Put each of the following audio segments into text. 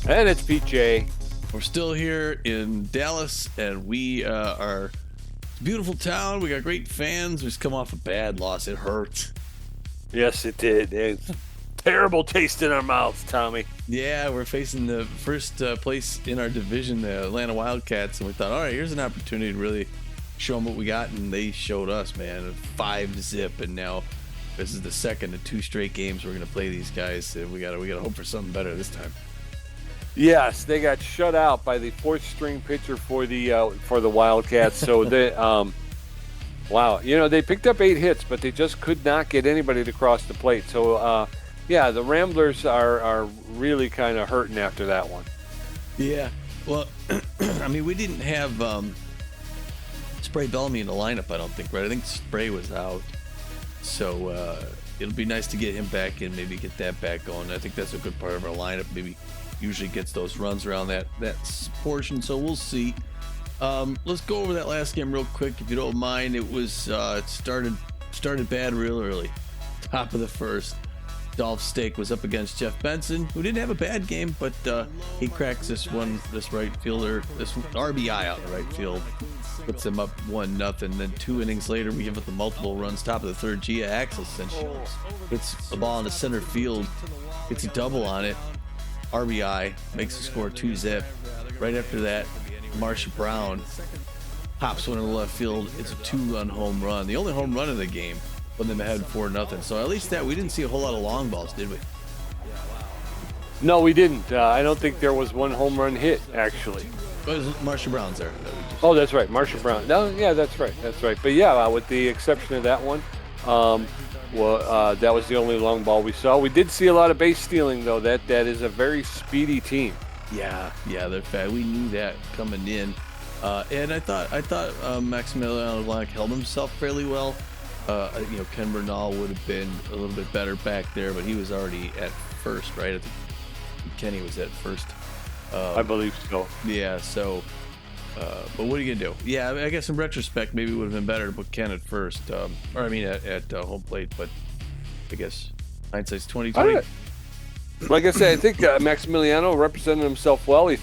And it's PJ. We're still here in Dallas, and we are it's a beautiful town. We got great fans. We just come off a bad loss. It hurts. Yes, it did. It's terrible taste in our mouths, Tommy. Yeah, we're facing the first place in our division, the Atlanta Wildcats, and we thought, all right, here's an opportunity to really show them what we got, and they showed us, man, 5-0, and now this is the second of 2 straight games we're gonna play these guys, and we gotta hope for something better this time. Yes, they got shut out by the 4th-string pitcher for the Wildcats. So they, wow, they picked up 8 hits, but they just could not get anybody to cross the plate. So, yeah, the Ramblers are really kind of hurting after that one. Yeah, well, I mean, we didn't have Spray Bellomy in the lineup, I don't think, right? I think Spray was out, so it'll be nice to get him back in, maybe get that back going. I think that's a good part of our lineup. Maybe usually gets those runs around that portion, so we'll see. Let's go over that last game real quick, if you don't mind. It was it started bad real early. Top of the first, Dolph Stake was up against Jeff Benson, who didn't have a bad game, but he cracks this right fielder, this RBI out in the right field, puts them up 1-0. Then 2 innings later, we give up the multiple runs. Top of the third, Gia Axel hits the ball in the center field, gets a double on it. RBI makes the score 2-0. Right after that, Marsha Brown pops one in the left field. It's a 2-run home run, the only home run of the game, putting them ahead 4-0. So at least that we didn't see a whole lot of long balls, did we? No, we didn't. I don't think there was one home run hit, actually. But Marsha Brown's there. Oh, that's right, Marsha Brown. No, yeah, that's right. But yeah, with the exception of that one, that was the only long ball we saw. We did see a lot of base stealing, though. That is a very speedy team. Yeah, they're fast. We knew that coming in, and I thought Maximiliano Blanc held himself fairly well. Ken Bernal would have been a little bit better back there, but he was already at first, right? I think Kenny was at first. I believe so. Yeah. So, but what are you gonna do? Yeah, I guess in retrospect, maybe it would have been better to put Ken at first, at home plate. But I guess hindsight's 20/20. Like I said, I think Maximiliano represented himself well. He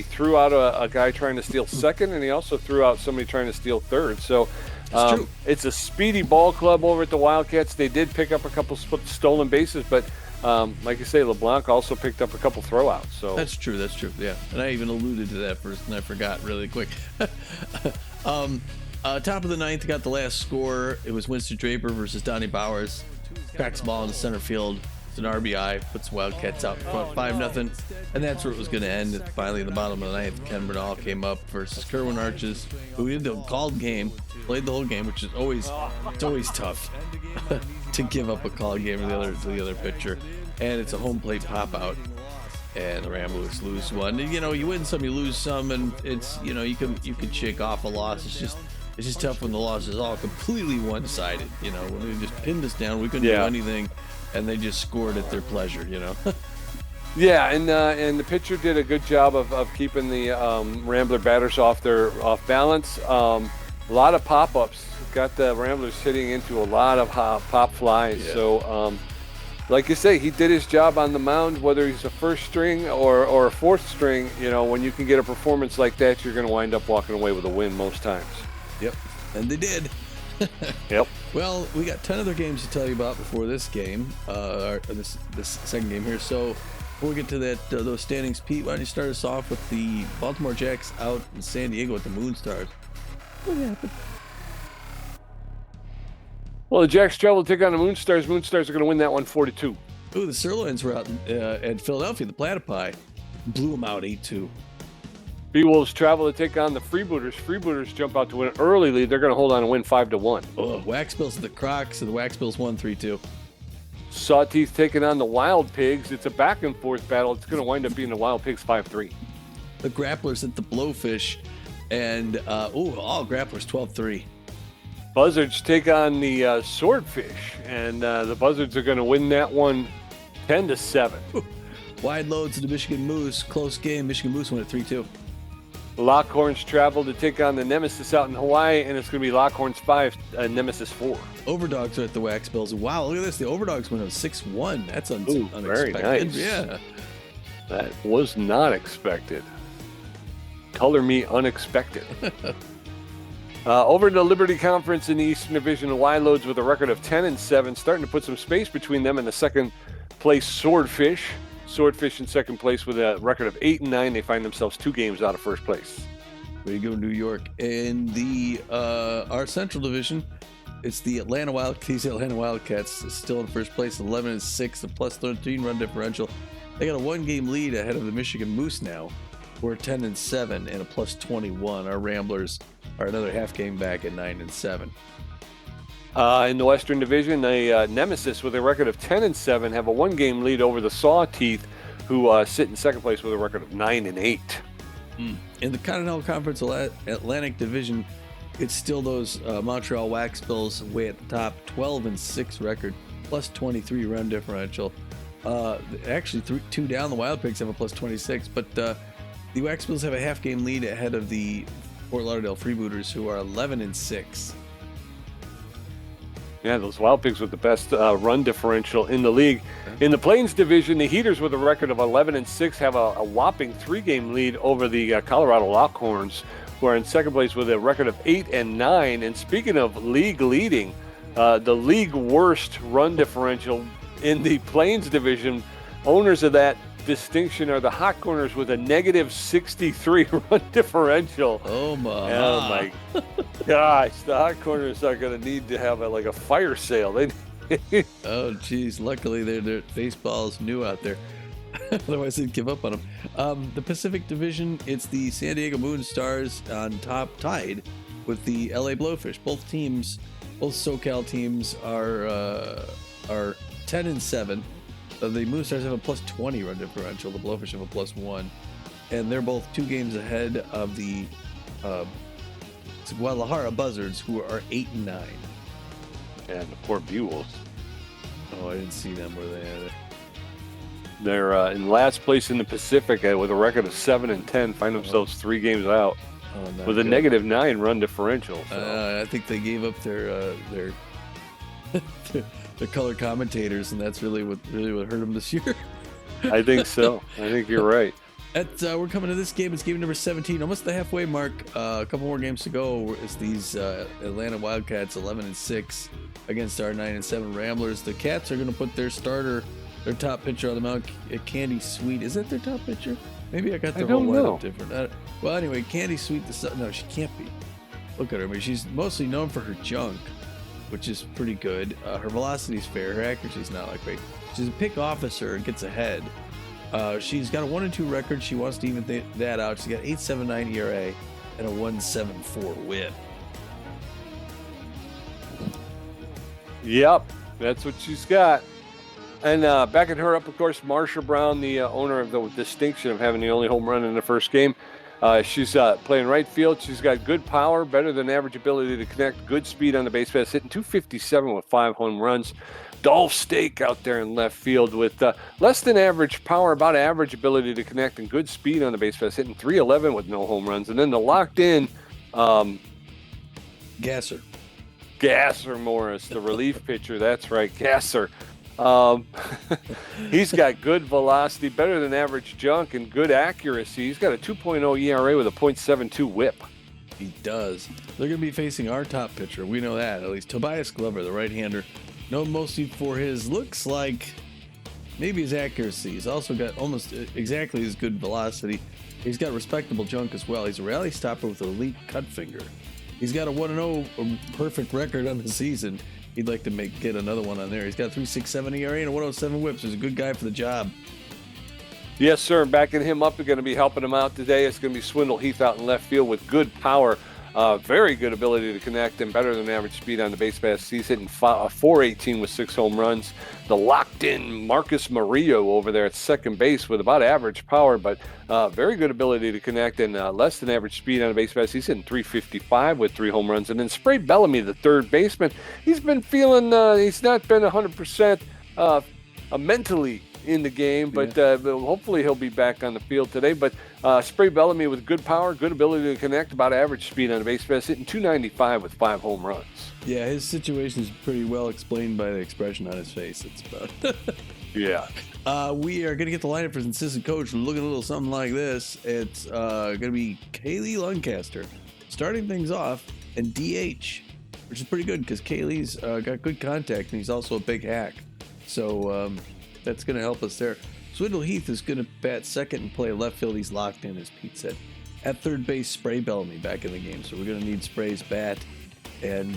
threw out a guy trying to steal second, and he also threw out somebody trying to steal third. So it's a speedy ball club over at the Wildcats. They did pick up a couple stolen bases, but like you say, LeBlanc also picked up a couple throwouts. So that's true. Yeah, and I even alluded to that first, and I forgot really quick. Top of the 9th, got the last score. It was Winston Draper versus Donnie Bowers. Cracks the ball in the center field. It's an RBI, puts Wildcats out in front 5-0, and that's where it was going to end. Finally, in the bottom of the 9th, Ken Bernal came up versus Kerwin Arches, who did the called game, played the whole game, which is always tough to give up a called game to the other pitcher. And it's a home plate pop out, and the Ramblers lose one. And, you win some, you lose some, and it's you can shake off a loss. It's just tough when the loss is all completely one-sided. When they just pinned us down, we couldn't do anything. And they just scored at their pleasure, Yeah, and the pitcher did a good job of keeping the Rambler batters off balance. A lot of pop-ups got the Ramblers hitting into a lot of pop flies. Yeah. So, like you say, he did his job on the mound. Whether he's a 1st string or a 4th string, when you can get a performance like that, you're going to wind up walking away with a win most times. Yep, and they did. Yep. Well, we got 10 other games to tell you about before this game, this second game here. So before we get to those standings, Pete, why don't you start us off with the Baltimore Jacks out in San Diego with the Moonstars? What happened? Well, the Jacks travel to take on the Moonstars. Moonstars are going to win that one 4-2. Ooh, the Sirloins were out at Philadelphia. The Platypi blew them out 8-2. B-Wolves travel to take on the Freebooters. Freebooters jump out to win an early lead. They're going to hold on and win 5-1. Oh, Waxbills at the Crocs, and the Waxbills won 3-2. Sawteeth taking on the Wild Pigs. It's a back-and-forth battle. It's going to wind up being the Wild Pigs 5-3. The Grapplers at the Blowfish, and all Grapplers 12-3. Buzzards take on the Swordfish, and the Buzzards are going to win that one 10-7. Wide loads to the Michigan Moose. Close game. Michigan Moose won at 3-2. Lockhorns travel to take on the Nemesis out in Hawaii, and it's going to be Lockhorns 5, Nemesis 4. Overdogs are at the Waxbills. Wow, look at this. The Overdogs went up 6-1. That's unexpected. Very nice. Yeah. That was not expected. Color me unexpected. Over in the Liberty Conference in the Eastern Division, the Wiloads with a record of 10-7, starting to put some space between them and the second place Swordfish. Swordfish in second place with a record of 8-9. They find themselves 2 games out of first place. Way to go, New York. In the our Central Division, it's the Atlanta Wildcats still in first place, 11-6, a plus 13 run differential. They got a 1-game lead ahead of the Michigan Moose now. We're 10-7 and a plus 21. Our Ramblers are another half game back at 9-7. In the Western Division, a Nemesis with a record of 10-7 have a 1-game lead over the Sawteeth, who sit in second place with a record of 9-8. In the Continental Conference Atlantic Division, it's still those Montreal Wax Bills way at the top, 12-6 record, plus 23 run differential. Actually, 2 down. The Wild Pigs have a plus 26, but the Wax Bills have a half game lead ahead of the Fort Lauderdale Freebooters, who are 11-6. Yeah, those Wild Pigs with the best run differential in the league. In the Plains Division, the Heaters with a record of 11-6 have a whopping 3-game lead over the Colorado Lockhorns, who are in second place with a record of 8-9. And speaking of league leading, the league worst run differential in the Plains Division, owners of that distinction are the Hot Corners with a negative 63 run differential. Oh my gosh, the Hot Corners are going to need to have a fire sale. Oh geez, luckily their baseball's new out there. Otherwise they'd give up on them. The Pacific Division, it's the San Diego Moon Stars on top, tied with the LA Blowfish. Both SoCal teams are 10-7. The Moon Stars have a plus 20 run differential. The Blowfish have a plus 1. And they're both 2 games ahead of the Guadalajara Buzzards, who are 8-9. And the poor Buells. Oh, I didn't see them. Where they at? They're in last place in the Pacific with a record of 7-10. Find themselves 3 games out with a negative 9 run differential. So. I think they gave up their the color commentators, and that's really what hurt them this year. I think so. I think you're right. We're coming to this game. It's game number 17, almost the halfway mark. A couple more games to go. It's these Atlanta Wildcats 11-6 against our 9-7 Ramblers. The Cats are going to put their top pitcher on the mound, Candy Sweet. Is that their top pitcher? Maybe I got their whole lineup different. Well, anyway, Candy Sweet. No, she can't be. Look at her. I mean, she's mostly known for her junk, which is pretty good. Her velocity's fair. Her accuracy's not like great. She's a pick officer and gets ahead. She's got a 1-2 record. She wants to even that out. She's got 8.79 ERA and a 1.74 WHIP. Yep, that's what she's got. And backing her up, of course, Marsha Brown, the owner of the distinction of having the only home run in the first game. She's playing right field. She's got good power, better than average ability to connect, good speed on the base paths, hitting .257 with 5 home runs. Dolph Stake out there in left field with less than average power, about average ability to connect, and good speed on the base paths, hitting .311 with no home runs. And then the locked in Gasser Morris, the relief pitcher. That's right, Gasser. He's got good velocity, better than average junk, and good accuracy. He's got a 2.0 ERA with a .72 WHIP. He does. They're going to be facing our top pitcher. We know that, at least. Tobias Glover, the right-hander, known mostly for his looks like maybe his accuracy. He's also got almost exactly as good velocity. He's got respectable junk as well. He's a rally stopper with an elite cut finger. He's got a 1-0 perfect record on the season. He'd like to get another one on there. He's got 3.67 ERA and a 107 WHIP. So he's a good guy for the job. Yes, sir. Backing him up, we're going to be helping him out today. It's going to be Swindle Heath out in left field with good power, very good ability to connect, and better than average speed on the base paths. He's hitting .418 with 6 home runs. The locked-in Marcus Murillo over there at second base with about average power, but very good ability to connect and less than average speed on the base paths. He's hitting .355 with 3 home runs. And then Spray Bellomy, the third baseman, he's been feeling he's not been 100% mentally in the game, but hopefully he'll be back on the field today. But Spray Bellomy with good power, good ability to connect, about average speed on the base paths, hitting .295 with 5 home runs. Yeah, his situation is pretty well explained by the expression on his face. It's about Yeah. We are going to get the lineup for an assistant coach looking a little something like this. It's going to be Kaylee Lancaster starting things off, and DH, which is pretty good because Kaylee's got good contact, and he's also a big hack. So that's going to help us there. Swindle Heath is going to bat second and play left field. He's locked in, as Pete said. At third base, Spray Bellomy back in the game. So we're going to need Spray's bat, and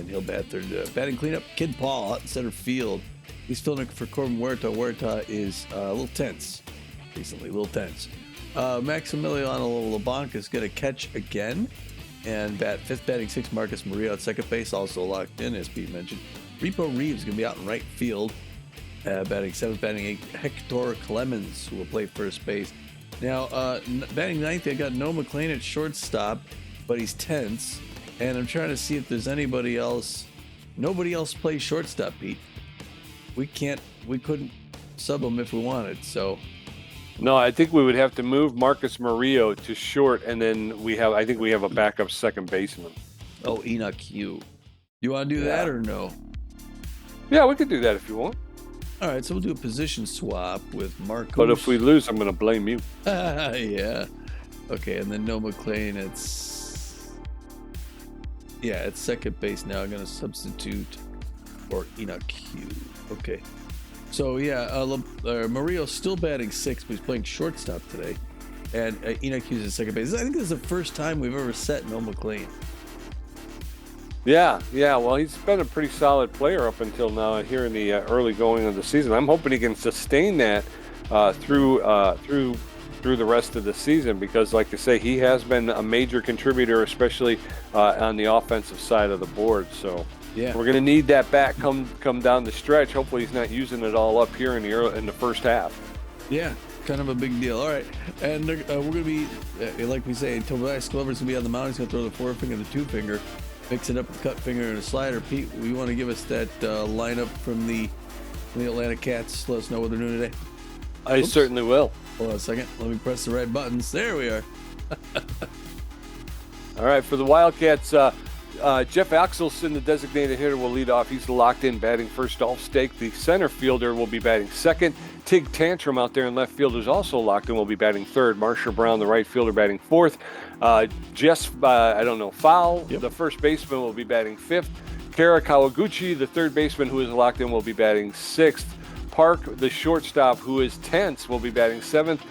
he'll bat third. Batting cleanup, Kid Paul out in center field. He's filling in for Corbin Huerta. Huerta is a little tense recently, Maximiliano LeBlanc is going to catch again and bat fifth, batting sixth. Marcus Murillo at second base, also locked in, as Pete mentioned. Repo Reeves is going to be out in right field, batting seventh, batting eighth. Hector Clemens, who will play first base. Now, batting ninth, I got Noah McLean at shortstop, but he's tense, and I'm trying to see if there's anybody else. Nobody else plays shortstop, Pete. We couldn't sub him if we wanted, so. No, I think we would have to move Marcus Murillo to short, and then I think we have a backup second baseman. Oh, Enoch Hugh. You want to do that or no? Yeah, we could do that if you want. All right, so we'll do a position swap with Marcos. But if we lose, I'm going to blame you. Yeah. Okay, and then Noah McLean, it's second base now. I'm going to substitute for Enoch Hugh. Okay. So, Murillo's still batting sixth, but he's playing shortstop today. And Enoch Hughes is second base. I think this is the first time we've ever set Noah McLean. Yeah. Well, he's been a pretty solid player up until now here in the early going of the season. I'm hoping he can sustain that through the rest of the season because, like I say, he has been a major contributor, especially on the offensive side of the board. So we're going to need that back come down the stretch. Hopefully, he's not using it all up here in the first half. Yeah. Kind of a big deal. All right, and we're going to be, like we say, Tobias Glover's going to be on the mound. He's going to throw the forefinger and the two finger, mix it up with cut finger and a slider. Pete, you want to give us that lineup from the Atlanta Cats? Let us know what they're doing today. I certainly will. Hold on a second. Let me press the right buttons. There we are. All right, for the Wildcats, Jeff Axelson, the designated hitter, will lead off. He's locked in, batting first. Dolph Stake, the center fielder, will be batting second. Tig Tantrum out there in left field is also locked in, will be batting third. Marsha Brown, the right fielder, batting fourth. Foul, the first baseman, will be batting fifth. Kara Kawaguchi, the third baseman, who is locked in, will be batting sixth. Park, the shortstop, who is tense, will be batting seventh.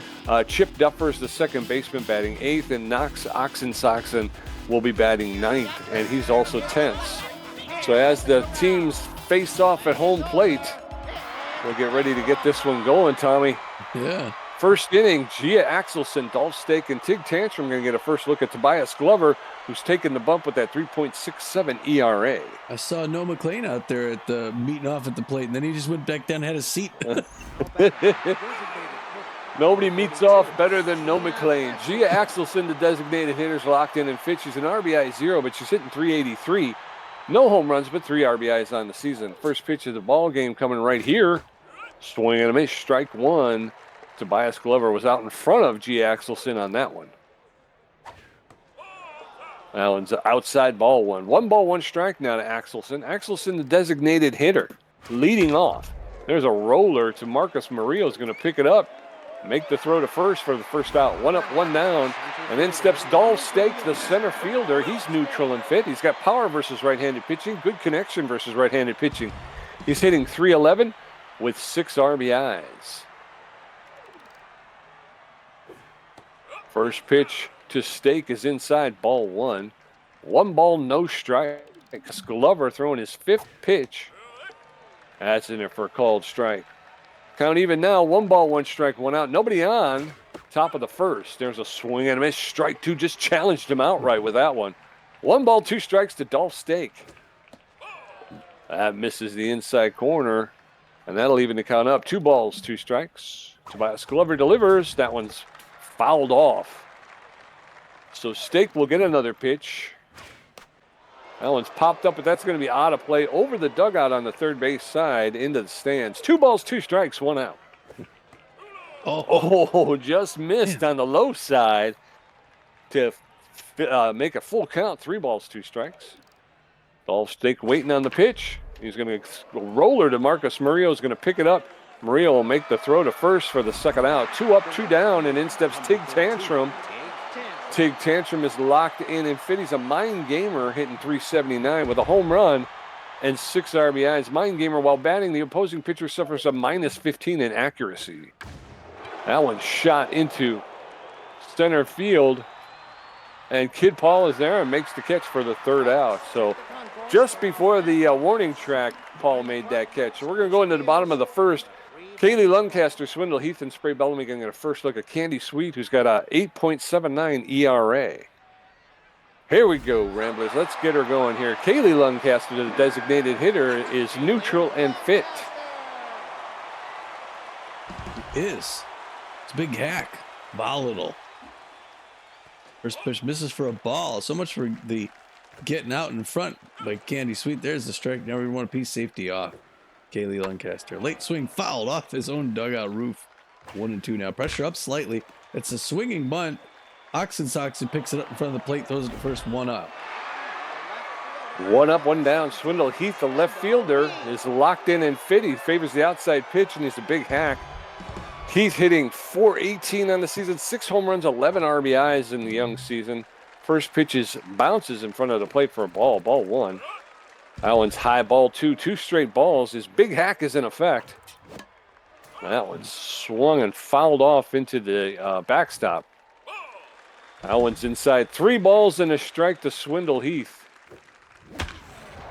Chip Duffers, the second baseman, batting eighth. And Knox Oxensoxen will be batting ninth, and he's also tense. So as the teams face off at home plate, we'll get ready to get this one going, Tommy. Yeah. First inning, Gia Axelson, Dolph Stake, and Tig Tantrum going to get a first look at Tobias Glover, who's taking the bump with that 3.67 ERA. I saw Noah McLean out there at the meeting off at the plate, and then he just went back down and had a seat. Nobody meets off better than Noah McLean. Gia Axelson, the designated hitter, is locked in and Fitch. She's an RBI 0, but she's hitting 383. No home runs, but 3 RBIs on the season. First pitch of the ball game coming right here. Swing and a miss, strike one. Tobias Glover was out in front of Gia Axelson on that one. Allen's outside ball one. 1 ball, 1 strike now to Axelson. Axelson, the designated hitter, leading off. There's a roller to Marcus Murillo, is going to pick it up, make the throw to first for the first out. 1 up, 1 down, and then steps Dolph Stake, the center fielder. He's neutral and fit. He's got power versus right-handed pitching, good connection versus right-handed pitching. He's hitting .311 with 6 RBIs. First pitch to Stake is inside, ball 1. 1 ball, no strike. Glover throwing his 5th pitch. That's in there for a called strike. Count even now, 1 ball, 1 strike, 1 out. Nobody on. Top of the first. There's a swing and a miss. Strike 2, just challenged him outright with that one. 1 ball, 2 strikes to Dolph Stake. That misses the inside corner, and that'll even the count up. 2 balls, 2 strikes. Tobias Glover delivers. That one's fouled off. So Stake will get another pitch. That one's popped up, but that's going to be out of play over the dugout on the third base side into the stands. 2 balls, 2 strikes, 1 out. Just missed on the low side to make a full count. 3 balls, 2 strikes. Dolph Stake waiting on the pitch. He's going to roller to Marcus Murillo. Is going to pick it up Maria will make the throw to first for the second out. 2 up, 2 down, and in steps Tig Tantrum. Tig Tantrum is locked in, and Fitty's a mind gamer, hitting 379 with a home run and 6 RBIs. Mind gamer, while batting, the opposing pitcher suffers a -15 in accuracy. That one shot into center field, and Kid Paul is there and makes the catch for the third out. So just before the warning track, Paul made that catch. So we're going to go into the bottom of the first. Kaylee Lancaster, Swindle Heath, and Spray Bellomy going to get a first look at Candy Sweet, who's got a 8.79 ERA. Here we go, Ramblers. Let's get her going here. Kaylee Lancaster, the designated hitter, is neutral and fit. It is. It's a big hack. Volatile. First pitch misses for a ball. So much for the getting out in front by Candy Sweet. There's the strike. Now we want a piece safety off. Kaylee Lancaster. Late swing fouled off his own dugout roof. 1-2 now. Pressure up slightly. It's a swinging bunt. Oxensoxen picks it up in front of the plate. Throws it to first. 1 up. 1 up, 1 down. Swindle Heath, the left fielder, is locked in and fit. He favors the outside pitch, and he's a big hack. Heath hitting .418 on the season. 6 home runs, 11 RBIs in the young season. First pitch is bounces in front of the plate for a ball. Ball 1. That one's high, ball 2. 2 straight balls. His big hack is in effect. That one swung and fouled off into the backstop. That one's inside. 3 balls and a strike to Swindle Heath.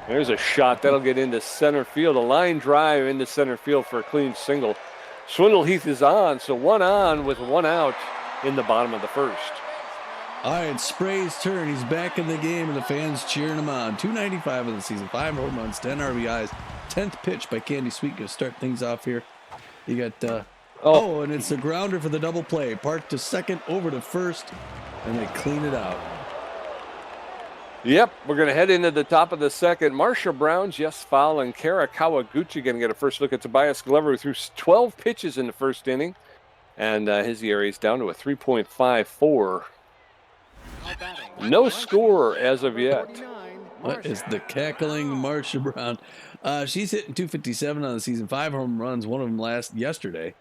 There's a shot. That'll get into center field. A line drive into center field for a clean single. Swindle Heath is on, so 1 on with 1 out in the bottom of the first. All right, Spray's turn. He's back in the game, and the fans cheering him on. 295 of the season, 5 home runs, 10 RBIs. 10th pitch by Candy Sweet. Going to start things off here. You got, and it's a grounder for the double play. Park to second, over to first, and they clean it out. Yep, we're going to head into the top of the second. Marsha Brown, Jess Fowl, and Kara Kawaguchi going to get a first look at Tobias Glover, who threw 12 pitches in the first inning, and his ERA is down to a 3.54. No score as of yet. What is the cackling Marsha Brown? She's hitting .257 on the season, 5 home runs, one of them yesterday.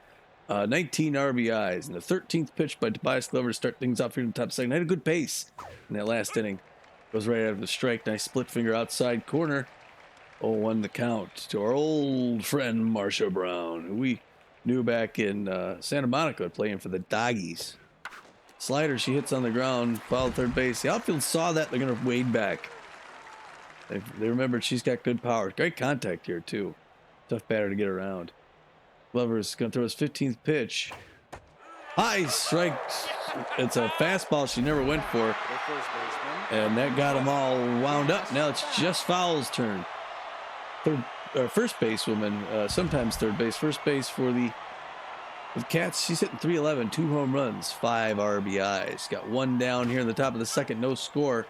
19 RBIs, and the 13th pitch by Tobias Glover to start things off here in the top second. Had a good pace in that last inning. Goes right out of the strike. Nice split finger outside corner. 0-1 the count to our old friend Marsha Brown, who we knew back in Santa Monica playing for the Doggies. Slider she hits on the ground, foul third base. The outfield saw that. They're going to wade back. They remembered she's got good power. Great contact here, too. Tough batter to get around. Glover's going to throw his 15th pitch. High strike. It's a fastball she never went for. And that got them all wound up. Now it's just Fowl's turn. First basewoman, sometimes third base. First base for the Cats. She's hitting .311, 2 home runs, 5 RBIs. Got 1 down here in the top of the second, no score.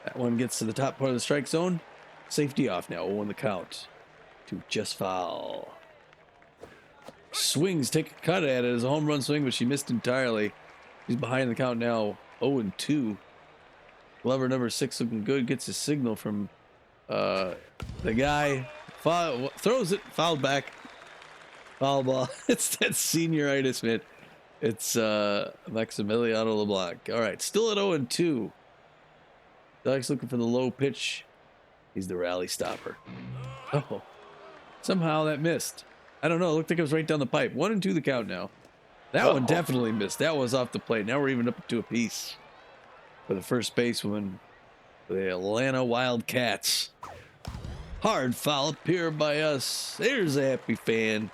That one gets to the top part of the strike zone. Safety off now, 0-1 the count to Just Foul. Swings, take a cut at it as a home run swing, but she missed entirely. She's behind the count now, 0-2. Glover number 6 looking good, gets his signal from the guy. Throws it, fouled back. Foul ball. It's that senioritis, man. It's Maximiliano LeBlanc. All right, still at 0-2. Doug's looking for the low pitch. He's the rally stopper. Oh, somehow that missed. I don't know. It looked like it was right down the pipe. 1-2 the count now. That one definitely missed. That was off the plate. Now we're even up to a piece for the first basewoman for the Atlanta Wildcats. Hard foul up here by us. There's a happy fan.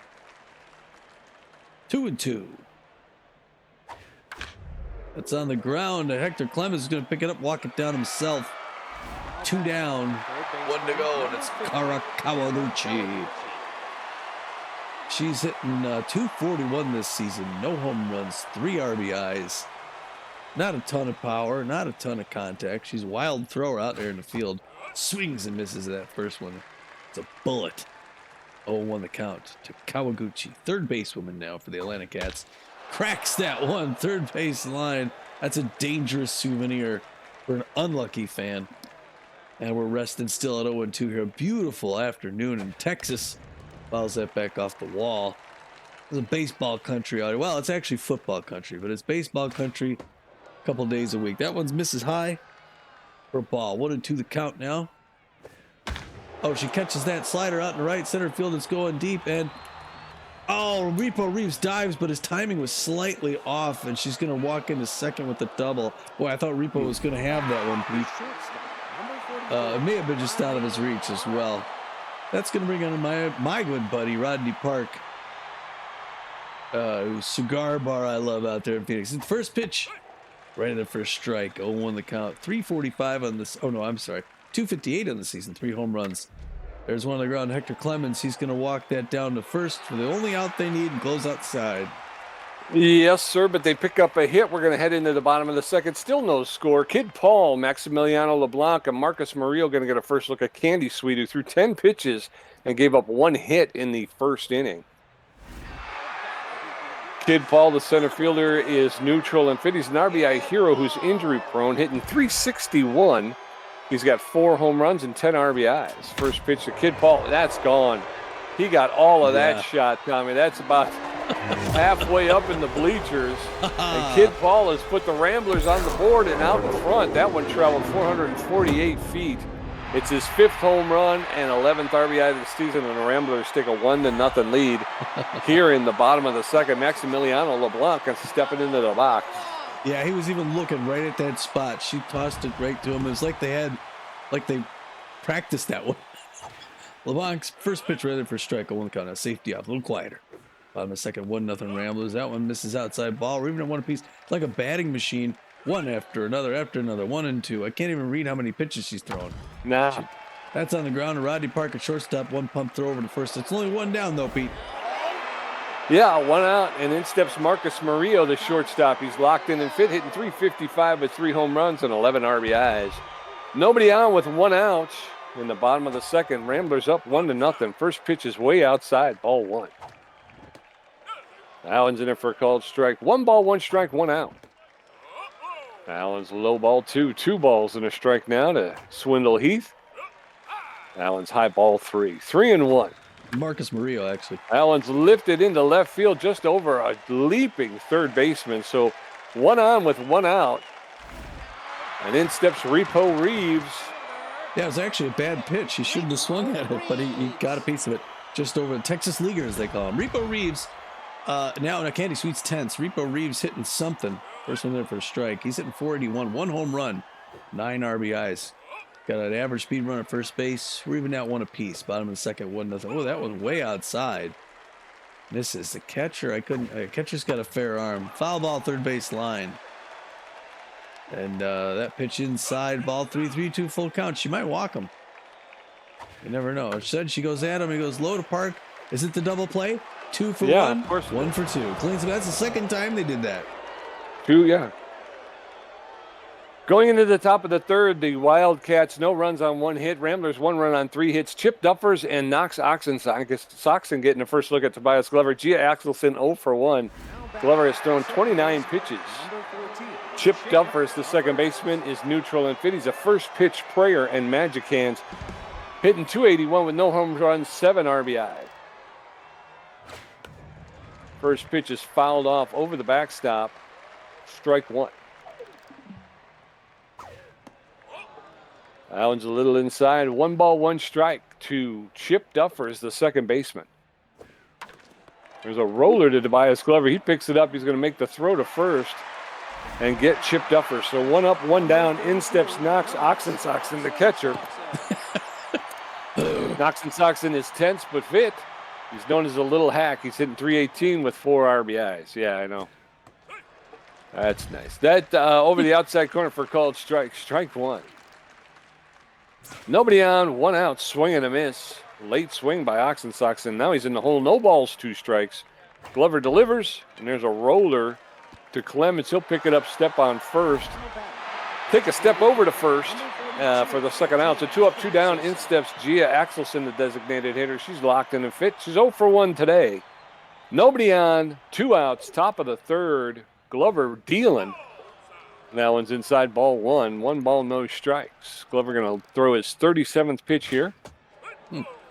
2-2. That's on the ground. Hector Clemens is going to pick it up, walk it down himself. 2 down, 1 to go, and it's Kara Kawaguchi. She's hitting .241 this season. No home runs, 3 RBIs. Not a ton of power, not a ton of contact. She's a wild thrower out there in the field. Swings and misses that first one. It's a bullet. 0-1 the count to Kawaguchi. Third basewoman now for the Atlanta Cats. Cracks that one. Third base line. That's a dangerous souvenir for an unlucky fan. And we're resting still at 0-2 here. A beautiful afternoon in Texas. Fouls that back off the wall. It's a baseball country out here. Well, it's actually football country, but it's baseball country a couple days a week. That one's misses high for a ball. 1-2 the count now. Oh, she catches that slider out in the right center field. It's going deep, and oh, Repo Reeves dives, but his timing was slightly off, and she's going to walk into second with the double. Boy, I thought Repo was going to have that one, Pete. It may have been just out of his reach as well. That's going to bring on my good buddy, Rodney Park. Cigar bar I love out there in Phoenix. And first pitch, right in the first strike. 0-1 the count. 345 on this. Oh, no, I'm sorry. 258 on the season. 3 home runs. There's one on the ground. Hector Clemens. He's going to walk that down to first for the only out they need and close outside. Yes, sir, but they pick up a hit. We're going to head into the bottom of the second. Still no score. Kid Paul, Maximiliano LeBlanc, and Marcus Murillo going to get a first look at Candy Sweet, who threw 10 pitches and gave up 1 hit in the first inning. Kid Paul, the center fielder, is neutral and fit. He's an RBI hero who's injury prone, hitting .361. He's got 4 home runs and 10 RBIs. First pitch to Kid Paul. That's gone. He got all of that shot, Tommy. That's about halfway up in the bleachers. And Kid Paul has put the Ramblers on the board and out in front. That one traveled 448 feet. It's his 5th home run and 11th RBI of the season, and the Ramblers take a 1-0 lead here in the bottom of the second. Maximiliano LeBlanc is stepping into the box. Yeah, he was even looking right at that spot. She tossed it right to him. It was like they practiced that one. LeBlanc's first pitch right there for strike. 1 count. A safety off, a little quieter. Bottom of the second, 1-0 Ramblers. That one misses outside ball. We're even at one apiece. It's like a batting machine. One after another, 1 and 2. I can't even read how many pitches she's throwing. Nah. That's on the ground. Rodney Park at shortstop. 1 pump throw over to first. It's only 1 down, though, Pete. Yeah, 1 out, and in steps Marcus Murillo, the shortstop. He's locked in and fit, hitting .355 with 3 home runs and 11 RBIs. Nobody on with 1 out in the bottom of the second. Ramblers up 1-0. First pitch is way outside, ball 1. Allen's in it for a called strike. 1 ball, 1 strike, 1 out. Allen's low ball 2. 2 balls and a strike now to Swindle Heath. Allen's high ball 3. 3-1. Marcus Murillo, actually. Allen's lifted into left field just over a leaping third baseman. So 1 on with 1 out. And in steps Repo Reeves. Yeah, it was actually a bad pitch. He shouldn't have swung at it, but he got a piece of it just over the Texas Leaguer, as they call him. Repo Reeves, now Candy Sweet's tense. Repo Reeves hitting something. First one there for a strike. He's hitting .481. 1 home run, 9 RBIs. Got an average speed run at first base. We're even at 1 apiece. Bottom of the second, 1-0. Oh, that was way outside. Misses the catcher. Catcher's got a fair arm. Foul ball, third base line. And that pitch inside, ball 3-3-2 full count. She might walk him. You never know. Instead, she goes at him. He goes low to Park. Is it the double play? 2 for 1. Of course. 1 for 2. Cleans him. That's the second time they did that. 2, yeah. Going into the top of the third, the Wildcats, no runs on 1 hit. Ramblers, 1 run on 3 hits. Chip Duffers and Knox Soxon getting the first look at Tobias Glover. Gia Axelson 0 for 1. Glover has thrown 29 pitches. Chip Duffers, the second baseman, is neutral and fit. He's a first pitch prayer and magic hands. Hitting .281 with no home runs, 7 RBI. First pitch is fouled off over the backstop. Strike 1. Allen's a little inside. 1 ball, 1 strike to Chip Duffers, the second baseman. There's a roller to Tobias Glover. He picks it up. He's going to make the throw to first and get Chip Duffers. So 1 up, 1 down. In steps Knox Soxon, the catcher. Knox Soxon is tense but fit. He's known as a little hack. He's hitting .318 with 4 RBIs. Yeah, I know. That's nice. That over the outside corner for called strike. Strike 1. Nobody on, 1 out, swing and a miss. Late swing by Soxon. Now he's in the hole. No balls, 2 strikes. Glover delivers, and there's a roller to Clemens. He'll pick it up, step on first. Take a step over to first for the second out. So 2 up, 2 down. In steps Gia Axelson, the designated hitter. She's locked in and fit. She's 0 for 1 today. Nobody on, 2 outs, top of the third. Glover dealing. That one's inside, ball 1. 1 ball, no strikes. Glover going to throw his 37th pitch here.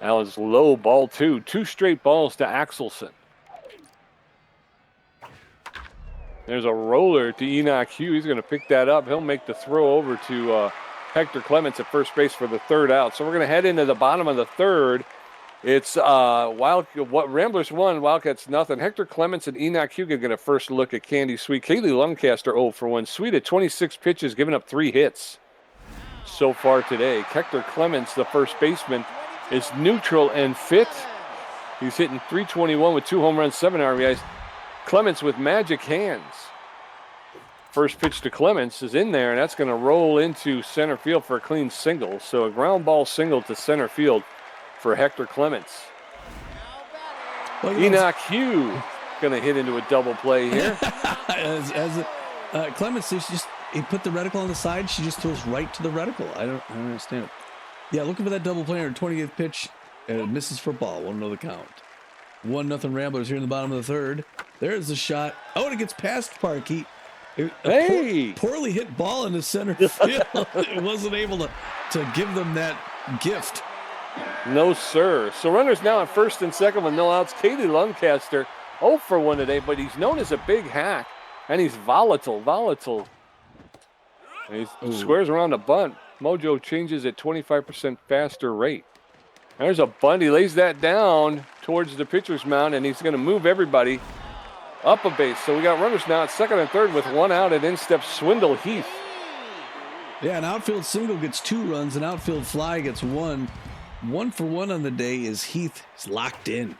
Allen's low, ball 2. 2 straight balls to Axelson. There's a roller to Enoch Hugh. He's going to pick that up. He'll make the throw over to Hector Clements at first base for the third out. So we're going to head into the bottom of the third. It's Ramblers 1, Wildcats nothing. Hector Clements and Enoch Hugh get a first look at Candy Sweet. Kaylee Lancaster 0 for 1. Sweet at 26 pitches, giving up 3 hits so far today. Hector Clements, the first baseman, is neutral and fit. He's hitting .321 with 2 home runs, 7 RBIs. Clements with magic hands. First pitch to Clements is in there, and that's going to roll into center field for a clean single. So a ground ball single to center field for Hector Clements. Enoch Hugh going to hit into a double play here. Clements, he put the reticle on the side. She just throws right to the reticle. I don't understand it. Yeah, looking for that double play on her 28th pitch. And it misses for ball. Won't know the count. 1-0 Ramblers here in the bottom of the third. There's the shot. Oh, and it gets past Parkey. Poorly hit ball into center field. It wasn't able to give them that gift. No, sir. So runners now at first and second with no outs. Kaylee Lancaster 0 for 1 today, but he's known as a big hack, and he's volatile. And he squares around a bunt. Mojo changes at 25% faster rate. There's a bunt. He lays that down towards the pitcher's mound, and he's going to move everybody up a base. So we got runners now at second and third with 1 out, and in steps Swindle Heath. Yeah, an outfield single gets 2 runs. An outfield fly gets 1. 1 for 1 on the day is Heath. He's locked in.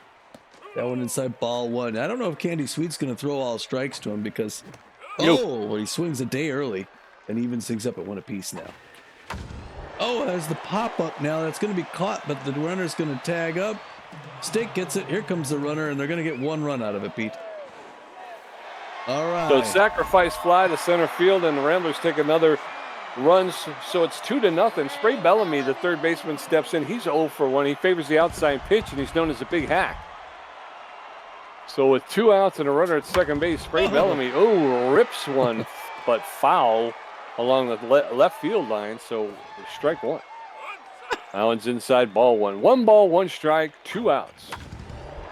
That one inside ball 1. I don't know if Candy Sweet's going to throw all strikes to him because, he swings a day early and even sings up at 1 apiece now. Oh, there's the pop-up now. That's going to be caught, but the runner's going to tag up. Stake gets it. Here comes the runner, and they're going to get 1 run out of it, Pete. All right. So sacrifice fly to center field, and the Ramblers take another run. So it's 2-0. Spray Bellomy, the third baseman, steps in. He's 0 for 1. He favors the outside pitch, and he's known as a big hack. So with 2 outs and a runner at second base, Spray Bellomy, rips one, but foul along the left field line, so strike 1. That one's inside ball 1. 1 ball, 1 strike, 2 outs.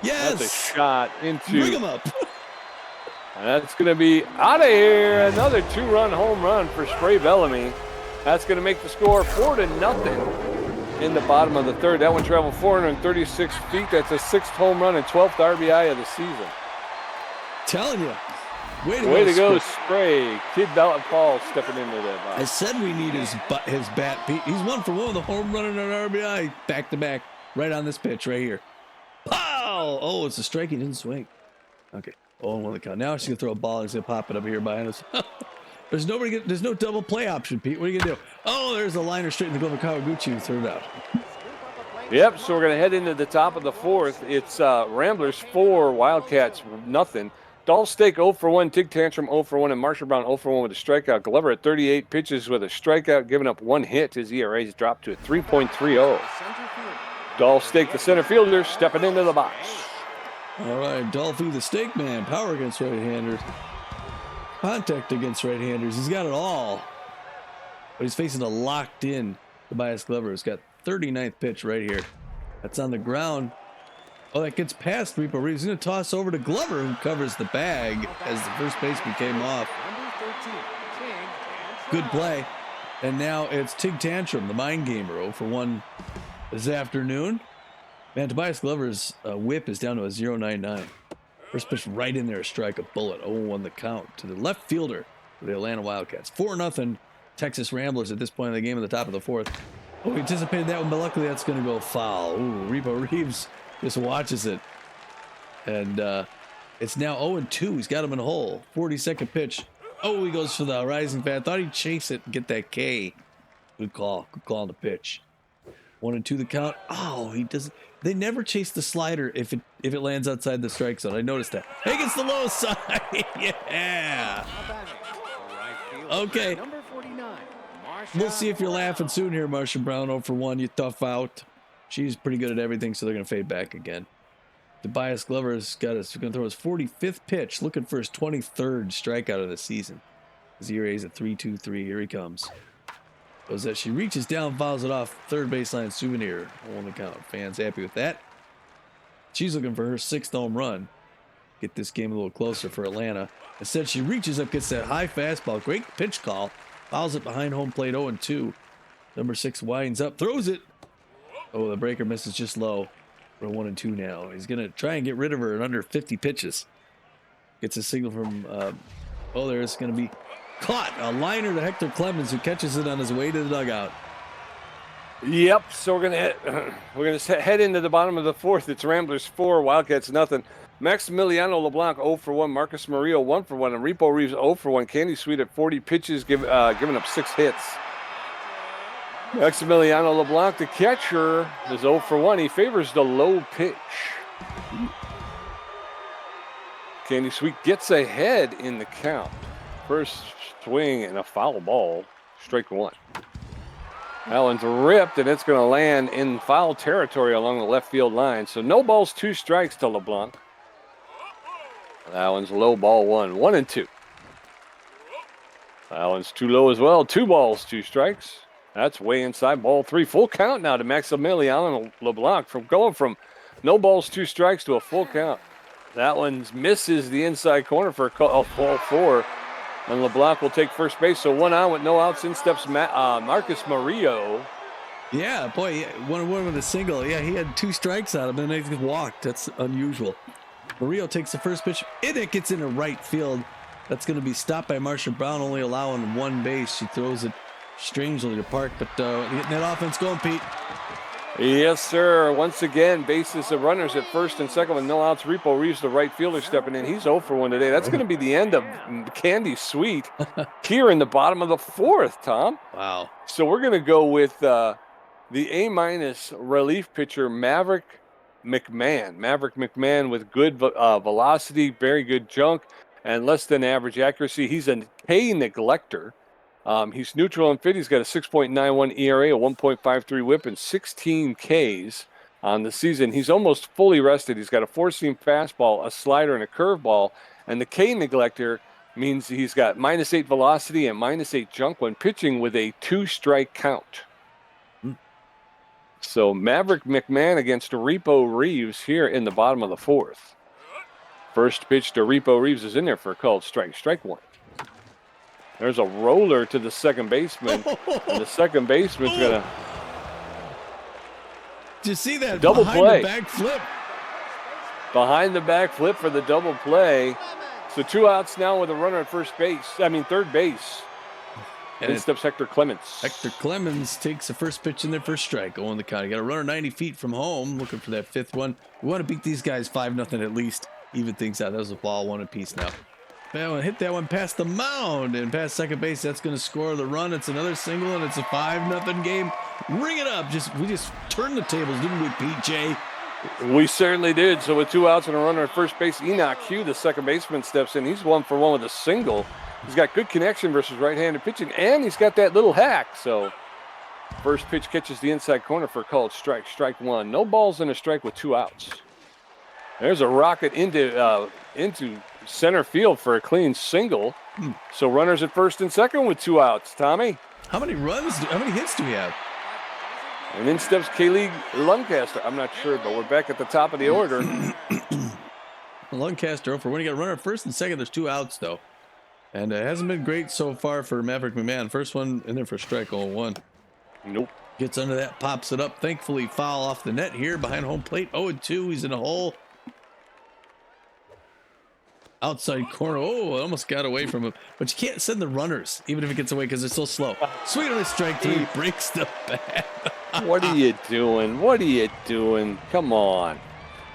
Yes! That's a shot into... Bring him up. And that's going to be out of here. Another 2-run home run for Spray Bellomy. That's going to make the score 4-0 in the bottom of the third. That one traveled 436 feet. That's a 6th home run and 12th RBI of the season. Telling you. Way to go, Spray. Kid Paul stepping into that box. I said we need his bat, Pete. He's 1 for 1 with a home run and an RBI back to back, right on this pitch right here. Pow! Oh, it's a strike. He didn't swing. Okay. 0-1 the count. Now she's gonna throw a ball. He's gonna pop it up here behind us. There's no double play option, Pete. What are you gonna do? Oh, there's a liner straight in the glove of Kawaguchi. Third out. Yep. So we're gonna head into the top of the fourth. It's Ramblers 4, Wildcats nothing. Dahlstake 0 for 1, Tig Tantrum 0 for 1, and Marsha Brown 0 for 1 with a strikeout. Glover at 38 pitches with a strikeout, giving up 1 hit. His ERA has dropped to a 3.30. Dahlstake, the center fielder, stepping into the box. All right, Dolphy, the stake man, power against right-handers, contact against right-handers. He's got it all, but he's facing a locked-in Tobias Glover. He's got 39th pitch right here. That's on the ground. Oh, that gets past Repo Reeves. He's going to toss over to Glover, who covers the bag as the first baseman came off. Good play. And now it's Tig Tantrum, the mind gamer, 0 for 1 this afternoon. Man, Tobias Glover's whip is down to a 0.99. First pitch right in there, a strike, a bullet. 0-1 the count to the left fielder for the Atlanta Wildcats. 4-0 Texas Ramblers at this point in the game in the top of the fourth. Oh, we anticipated that one, but luckily that's going to go foul. Ooh, Repo Reeves just watches it. And it's now 0-2. He's got him in a hole. 42nd pitch. Oh, he goes for the rising fan. Thought he'd chase it and get that K. Good call. Good call on the pitch. 1-2 the count. Oh, he doesn't. They never chase the slider if it lands outside the strike zone. I noticed that. Hey, it's the low side. Yeah. Okay. We'll see if you're laughing soon here, Marsha Brown. 0 for 1. You tough out. She's pretty good at everything, so they're going to fade back again. Tobias Glover's going to throw his 45th pitch, looking for his 23rd strikeout of the season. His ERA is at 3.23. Here he comes. Was that she reaches down, fouls it off third baseline souvenir. On the count. Fans happy with that. She's looking for her 6th home run. get this game a little closer for Atlanta. Instead, she reaches up, gets that high fastball. Great pitch call. Fouls it behind home plate 0-2. Number 6 winds up, throws it. Oh, the breaker misses just low. We're 1-2 now. He's going to try and get rid of her in under 50 pitches. Gets a signal from, there's going to be caught. A liner to Hector Clemens, who catches it on his way to the dugout. Yep. So we're gonna head into the bottom of the fourth. It's Ramblers 4, Wildcats nothing. Maximiliano LeBlanc 0 for 1. Marcus Murillo 1 for 1. And Repo Reeves 0 for 1. Candy Sweet at 40 pitches, giving up 6 hits. Maximiliano LeBlanc, the catcher, is 0 for 1. He favors the low pitch. Candy Sweet gets ahead in the count. First swing and a foul ball. Strike 1. That one's ripped, and it's going to land in foul territory along the left field line. So no balls, 2 strikes to LeBlanc. That one's low, ball 1. 1-2. That one's too low as well. 2 balls, 2 strikes. That's way inside, ball 3. Full count now to Maximiliano LeBlanc from going from no balls, 2 strikes to a full count. That one misses the inside corner for a ball 4. And LeBlanc will take first base. So 1 out with no outs. In steps Marcus Murillo. Yeah, boy, one with a single. Yeah, he had 2 strikes out of him, and he walked. That's unusual. Murillo takes the first pitch. It gets into right field. That's going to be stopped by Marsha Brown, only allowing 1 base. She throws it strangely to Park, but getting that offense going, Pete. Yes, sir. Once again, bases of runners at first and second with no outs. Repo Reeves, the right fielder, stepping in. He's 0 for 1 today. That's going to be the end of Candy Sweet here in the bottom of the 4th, Tom. Wow. So we're going to go with the A- relief pitcher, Maverick McMahon. Maverick McMahon with good velocity, very good junk, and less than average accuracy. He's a K neglector. He's neutral and fit. He's got a 6.91 ERA, a 1.53 whip, and 16 Ks on the season. He's almost fully rested. He's got a 4-seam fastball, a slider, and a curveball. And the K neglector means he's got -8 velocity and -8 junk when pitching with a 2-strike count. So Maverick McMahon against Repo Reeves here in the bottom of the 4th. First pitch to Repo Reeves is in there for a called strike. Strike 1. There's a roller to the second baseman, and the second baseman's going to... Did you see that? Double play. The back flip. Behind the back flip for the double play. So 2 outs now with a runner at third base. And in steps Hector Clemens. Hector Clemens takes the first pitch in there for a strike. On the count. He got a runner 90 feet from home, looking for that 5th one. We want to beat these guys 5-0 at least. Even things out. That was a ball 1 apiece now. That one hit that one past the mound and past second base. That's going to score the run. It's another single, and it's a 5-0 game. Ring it up. We just turned the tables, didn't we, PJ? We certainly did. So with 2 outs and a runner at first base, Enoch Hugh, the second baseman, steps in. He's 1 for 1 with a single. He's got good connection versus right-handed pitching, and he's got that little hack. So first pitch catches the inside corner for a called strike. Strike 1. No balls and a strike with 2 outs. There's a rocket into center field for a clean single. So runners at first and second with 2 outs. Tommy? How many hits do we have? And in steps Kaylee Lancaster. I'm not sure, but we're back at the top of the order. Lancaster over. When you got a runner at first and second, there's 2 outs, though. And it hasn't been great so far for Maverick McMahon. First one in there for strike 0-1. Nope. Gets under that, pops it up. Thankfully, foul off the net here behind home plate. 0-2. He's in a hole. Outside corner. Oh, it almost got away from him. But you can't send the runners, even if it gets away, because they're so slow. Swing on a strike 3. Breaks the bat. What are you doing? What are you doing? Come on.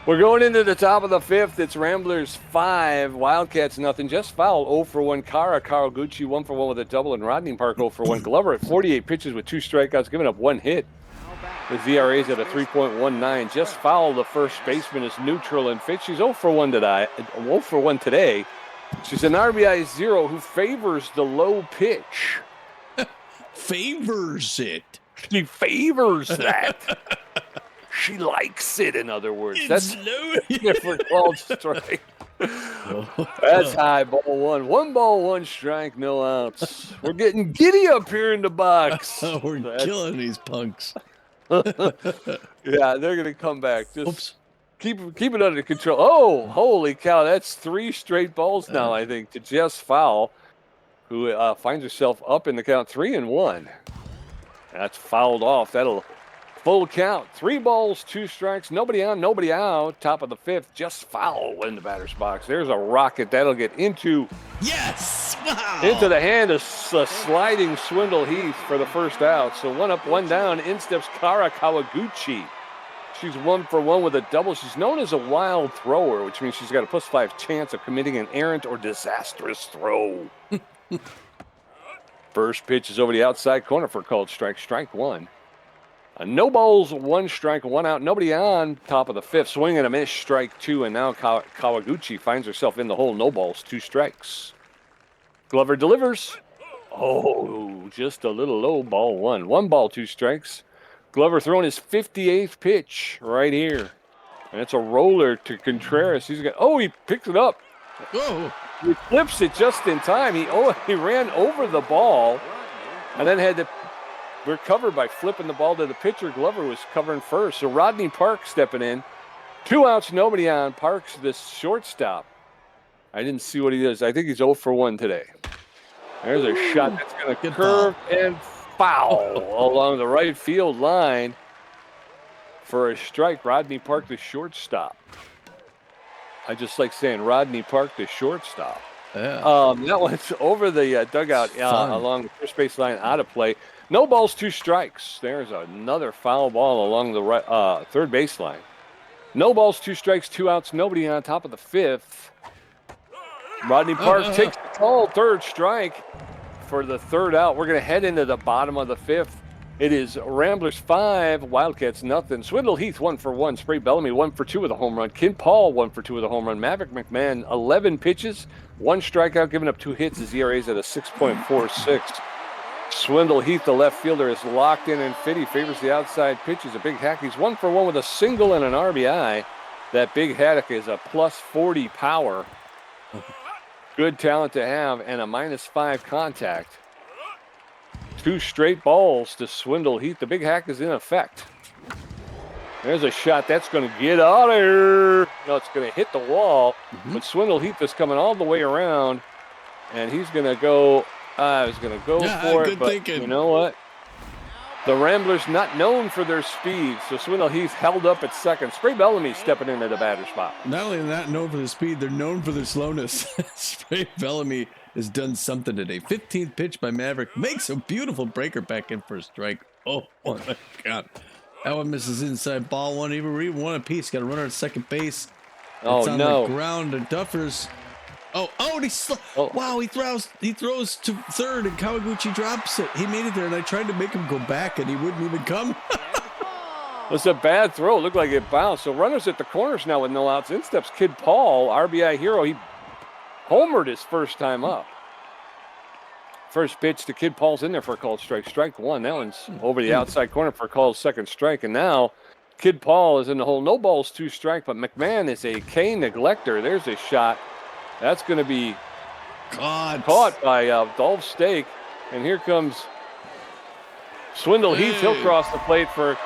We're going into the top of the 5th. It's Ramblers 5, Wildcats nothing. Just foul 0 for 1. Carl Gucci 1 for 1 with a double, and Rodney Park 0 for 1. Glover at 48 pitches with 2 strikeouts, giving up 1 hit. His ERA is at a 3.19. Just foul, the first baseman is neutral and fit. She's 0 for 1 today. 0 for 1 today. She's an RBI 0 who favors the low pitch. Favors it. She favors that. She likes it, in other words. That's different called strike. That's high, ball 1. 1 ball, 1 strike, no outs. We're getting giddy up here in the box. We're killing these punks. Yeah, they're going to come back. Just keep it under control. Oh, holy cow! That's 3 straight balls now, I think, to Jess Fowl, who finds herself up in the count 3-1. That's fouled off. That'll full count. 3 balls, 2 strikes. Nobody on, nobody out. Top of the 5th. Jess Fowl in the batter's box. There's a rocket that'll get into into the hand of sliding Swindle Heath for the first out. So 1 up, 1 down. In steps Kara Kawaguchi. She's 1 for 1 with a double. She's known as a wild thrower, which means she's got a +5 chance of committing an errant or disastrous throw. First pitch is over the outside corner for a called strike. Strike 1. No balls, 1 strike, 1 out. Nobody on. Top of the 5th. Swing and a miss. Strike 2. And now Kawaguchi finds herself in the hole. No balls, 2 strikes. Glover delivers. Oh, just a little low. Ball 1. 1 ball, 2 strikes. Glover throwing his 58th pitch right here. And it's a roller to Contreras. He picks it up. Whoa. He flips it just in time. He ran over the ball and then had to recover by flipping the ball to the pitcher. Glover was covering first. So Rodney Park stepping in. 2 outs, nobody on. Park's the shortstop. I didn't see what he does. I think he's 0 for 1 today. There's a shot that's going to curve and foul along the right field line for a strike. Rodney Park, the shortstop. I just like saying Rodney Park, the shortstop. Yeah. That one's over the dugout along the first base line, out of play. No balls, 2 strikes. There's another foul ball along the right, third base line. No balls, 2 strikes, 2 outs, nobody on. Top of the 5th. Rodney Park takes the call, 3rd strike for the 3rd out. We're going to head into the bottom of the 5th. It is Ramblers 5, Wildcats nothing. Swindle Heath 1 for 1. Spray Bellomy 1 for 2 with a home run. Ken Paul 1 for 2 with a home run. Maverick McMahon 11 pitches, 1 strikeout, giving up 2 hits. His ERA is at a 6.46. Swindle Heath, the left fielder, is locked in and fit. He favors the outside pitches. A big hack. He's 1 for 1 with a single and an RBI. That big haddock is a +40 power. Good talent to have, and a -5 contact. 2 straight balls to Swindle Heath. The big hack is in effect. There's a shot that's going to get out of here. No, it's going to hit the wall. But Swindle Heath is coming all the way around, and he's going to go. He's going to go for it. But thinking. You know what? The Ramblers not known for their speed, so Swindle Heath held up at second. Spray Bellomy stepping into the batter's spot. Not only not known for their speed, they're known for their slowness. Spray Bellomy has done something today. 15th pitch by Maverick makes a beautiful breaker back in for a strike. Oh my God. That one misses inside. Ball 1, even 1 apiece. Got a runner at second base. It's on the ground. The Duffers. Wow, he throws to third, and Kawaguchi drops it. He made it there, and I tried to make him go back, and he wouldn't even come. It's a bad throw. It looked like it bounced. So runners at the corners now with no outs. In steps Kid Paul, RBI hero. He homered his first time up. First pitch to Kid Paul's in there for a called strike. Strike 1. That one's over the outside corner for a called second strike. And now Kid Paul is in the hole. No balls, 2 strike, but McMahon is a K neglector. There's a shot. That's going to be caught by Dolph Stake. And here comes Swindle Heath. He'll cross the plate for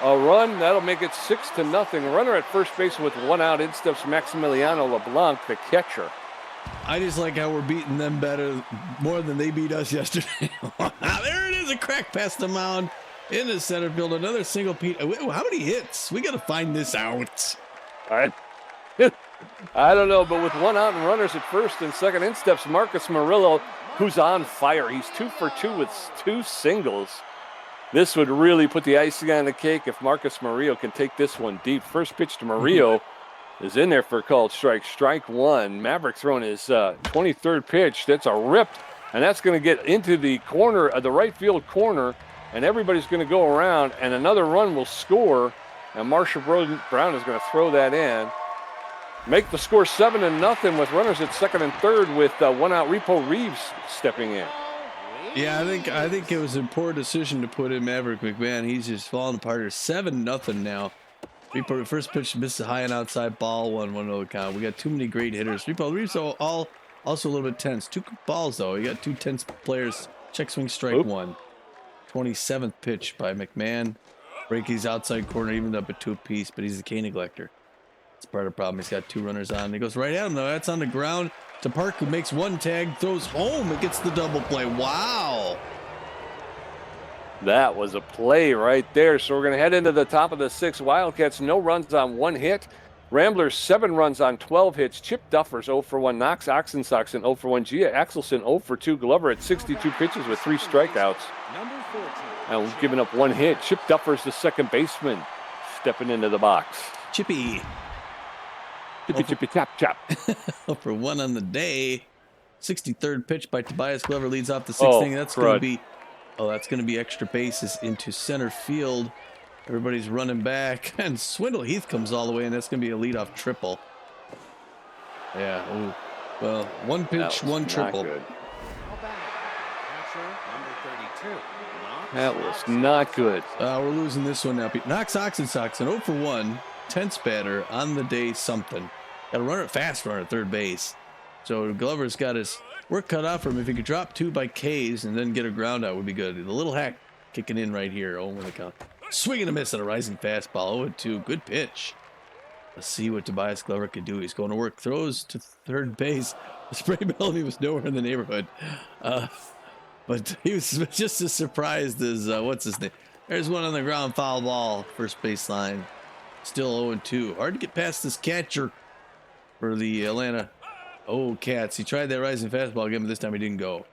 a run. That'll make it 6-0. Runner at first base with 1 out. In steps Maximiliano LeBlanc, the catcher. I just like how we're beating them better, more than they beat us yesterday. There it is, a crack past the mound in the center field. Another single. How many hits? We got to find this out. All right. I don't know, but with 1 out and runners at first and second, in steps Marcus Murillo, who's on fire. He's 2 for 2 with 2 singles. This would really put the icing on the cake if Marcus Murillo can take this one deep. First pitch to Murillo is in there for a called strike. Strike 1. Maverick throwing his 23rd pitch. That's a rip, and that's going to get into the corner, the right field corner, and everybody's going to go around, and another run will score, and Marsha Brown is going to throw that in. Make the score 7-0 with runners at second and third with 1 out. Repo Reeves stepping in. Yeah, I think it was a poor decision to put in Maverick McMahon. He's just falling apart here. 7-0 now. Repo first pitch misses high and outside. Ball 1-1 count. We got too many great hitters. Repo Reeves also a little bit tense. 2 balls though. You got 2 tense players. Check swing strike 1. 27th pitch by McMahon. Breaky's outside corner evened up at 2 apiece, but he's the K neglector. It's part of the problem. He's got 2 runners on. He goes right at him, though. That's on the ground to Park, who makes 1 tag, throws home. It gets the double play. Wow. That was a play right there. So we're going to head into the top of the 6th. Wildcats, no runs on 1 hit. Ramblers, 7 runs on 12 hits. Chip Duffers, 0 for 1. Knox Oxensoxen, 0 for 1. Gia Axelson, 0 for 2. Glover at 62 pitches with 3 strikeouts. And we've given up 1 hit. Chip Duffers, the second baseman, stepping into the box. Chippy. Chippy, tap, tap. 0 for 1 on the day. 63rd pitch by Tobias Glover leads off the 6th inning. That's going to be extra bases into center field. Everybody's running back, and Swindle Heath comes all the way, and that's going to be a leadoff triple. Yeah. Ooh. Well, 1 pitch, 1 triple. Good. That was not good. We're losing this one now. Knox Oxensoxen, 0 for 1. 10th batter on the day. Something. Got a runner, fast runner at third base. So Glover's got his work cut out for him. If he could drop 2 by K's and then get a ground out, would be good. The little hack kicking in right here. Oh, with the count. Swing and a miss at a rising fastball. 0-2. Good pitch. Let's see what Tobias Glover could do. He's going to work. Throws to third base. Spray Bellomy was nowhere in the neighborhood. But he was just as surprised as, what's his name? There's one on the ground. Foul ball. First baseline. Still 0-2. Hard to get past this catcher for the Atlanta Cats. He tried that rising fastball again, but this time he didn't go.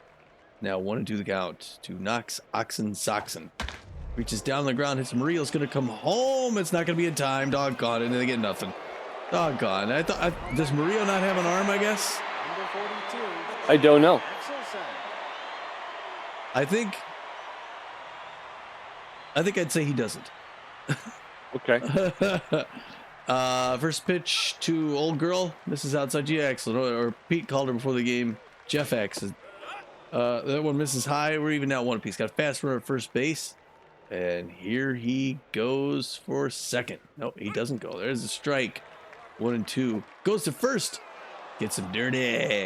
Now 1-2 the count to Knox Oxensoxen. Reaches down the ground, hits Murillo's going to come home. It's not going to be in time. Doggone it. And they get nothing. Doggone. Does Murillo not have an arm, I guess? I don't know. I think I'd say he doesn't. Okay. First pitch to old girl. This is outside G. Axel, or Pete called her before the game. Jeff Axel. That one misses high. We're even now 1 apiece. Got a fast runner at first base. And here he goes for second. No, he doesn't go. There's a strike. 1-2. Goes to first. Gets him dirty.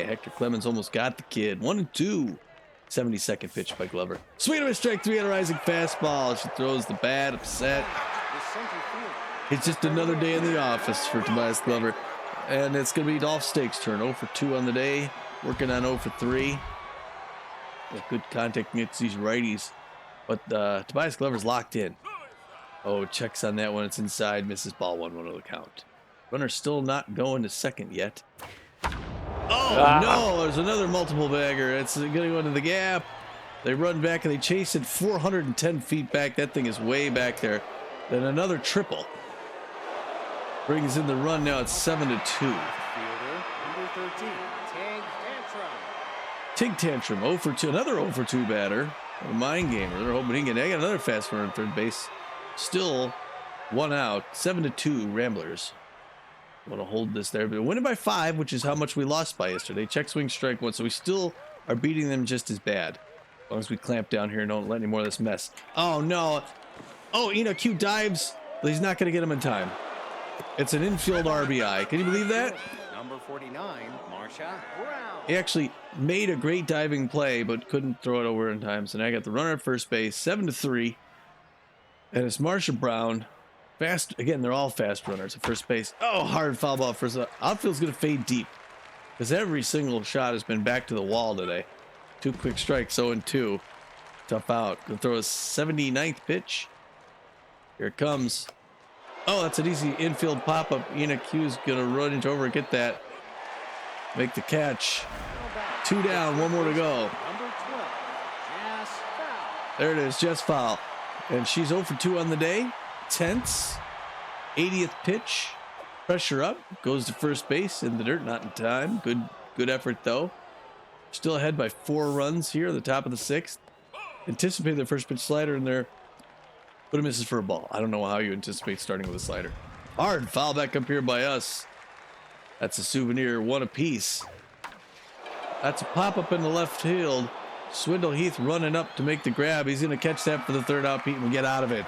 Hector Clemens almost got the kid. 1-2. 72nd pitch by Glover. Swing of a strike 3 on a rising fastball. She throws the bat, upset. It's just another day in the office for Tobias Glover. And it's going to be Dolph Stake's turn. 0 for 2 on the day. Working on 0 for 3. Good contact against these righties. But Tobias Glover's locked in. Oh, checks on that one. It's inside. Misses ball 1-1 on the count. Runner still not going to second yet. Oh, no. There's another multiple bagger. It's going to go into the gap. They run back and they chase it 410 feet back. That thing is way back there. Then another triple. Brings in the run now. It's 7-2. Tig Tantrum 0 for 2. Another 0 for 2 batter. A mind gamer. They're hoping he can get another fast runner at third base. Still 1 out. 7-2 Ramblers. Want to hold this there, but winning by 5, which is how much we lost by yesterday. Check swing strike 1, so we still are beating them just as bad. As long as we clamp down here and don't let any more of this mess. Oh no! Oh, Enoch Q dives, but he's not going to get him in time. It's an infield RBI. Can you believe that? Number 49, Marsha Brown. He actually made a great diving play, but couldn't throw it over in time. So now I got the runner at first base, 7-3, and it's Marsha Brown. Fast again. They're all fast runners at first base. Oh, hard foul ball first. Outfield's going to fade deep because every single shot has been back to the wall today. 2 quick strikes, 0-2. Tough out. Gonna throw a 79th pitch. Here it comes. Oh, that's an easy infield pop-up. Enoch Q's going to run into over and get that. Make the catch. 2 down, 1 more to go. There it is, just foul. And she's 0 for 2 on the day. Tense. 80th pitch. Pressure up. Goes to first base in the dirt. Not in time. Good effort, though. Still ahead by 4 runs here at the top of the 6th. Anticipate the first pitch slider in there. But it misses for a ball. I don't know how you anticipate starting with a slider. Hard foul back up here by us. That's a souvenir, 1 apiece. That's a pop-up in the left field. Swindle Heath running up to make the grab. He's going to catch that for the 3rd out, Pete, and get out of it.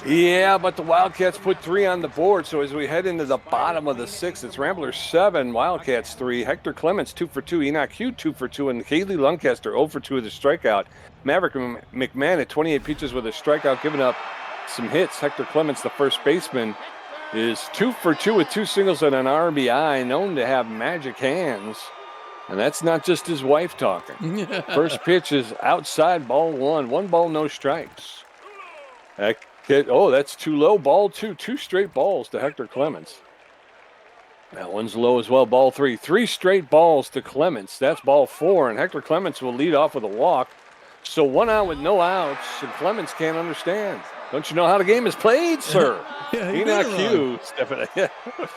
Yeah, but the Wildcats put 3 on the board. So as we head into the bottom of the 6th, it's Ramblers 7, Wildcats 3. Hector Clemens 2 for 2. Enoch Hugh 2 for 2. And Kaylee Luncaster 0 for 2 with a strikeout. Maverick McMahon at 28 pitches with a strikeout, giving up some hits. Hector Clemens, the first baseman, is 2 for 2 with 2 singles and an RBI, known to have magic hands. And that's not just his wife talking. First pitch is outside, ball 1. 1 ball, no strikes. That's too low. Ball 2. 2 straight balls to Hector Clemens. That one's low as well. Ball 3. 3 straight balls to Clemens. That's ball 4. And Hector Clemens will lead off with a walk. So 1 out with no outs. And Clemens can't understand. Don't you know how the game is played, sir? Enoch Hughes.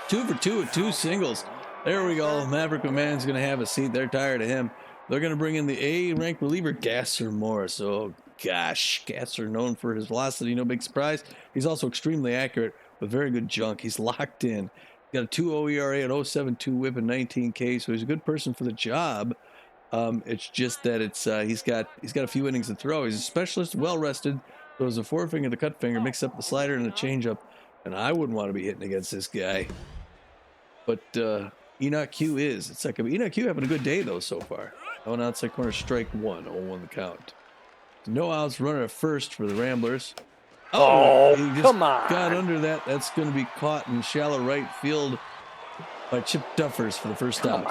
2 for 2 with 2 singles. There we go. Maverick McMahon's going to have a seat. They're tired of him. They're going to bring in the A-ranked reliever, Gasser Morris. Oh, gosh. Gasser, known for his velocity, no big surprise. He's also extremely accurate with very good junk. He's locked in. Got a 2.0 ERA, an 0.72 whip, and 19 K, so he's a good person for the job. It's just that he's got a few innings to throw. He's a specialist, well-rested. Throws a forefinger, the cut finger, mix up the slider and the changeup, and I wouldn't want to be hitting against this guy. But Enoch Q is. It's like Enoch Q having a good day, though, so far. On outside corner, strike 1, 0-1 the count. No outs, runner at first for the Ramblers. Oh, he just come on. Got under that. That's going to be caught in shallow right field by Chip Duffers for the first out.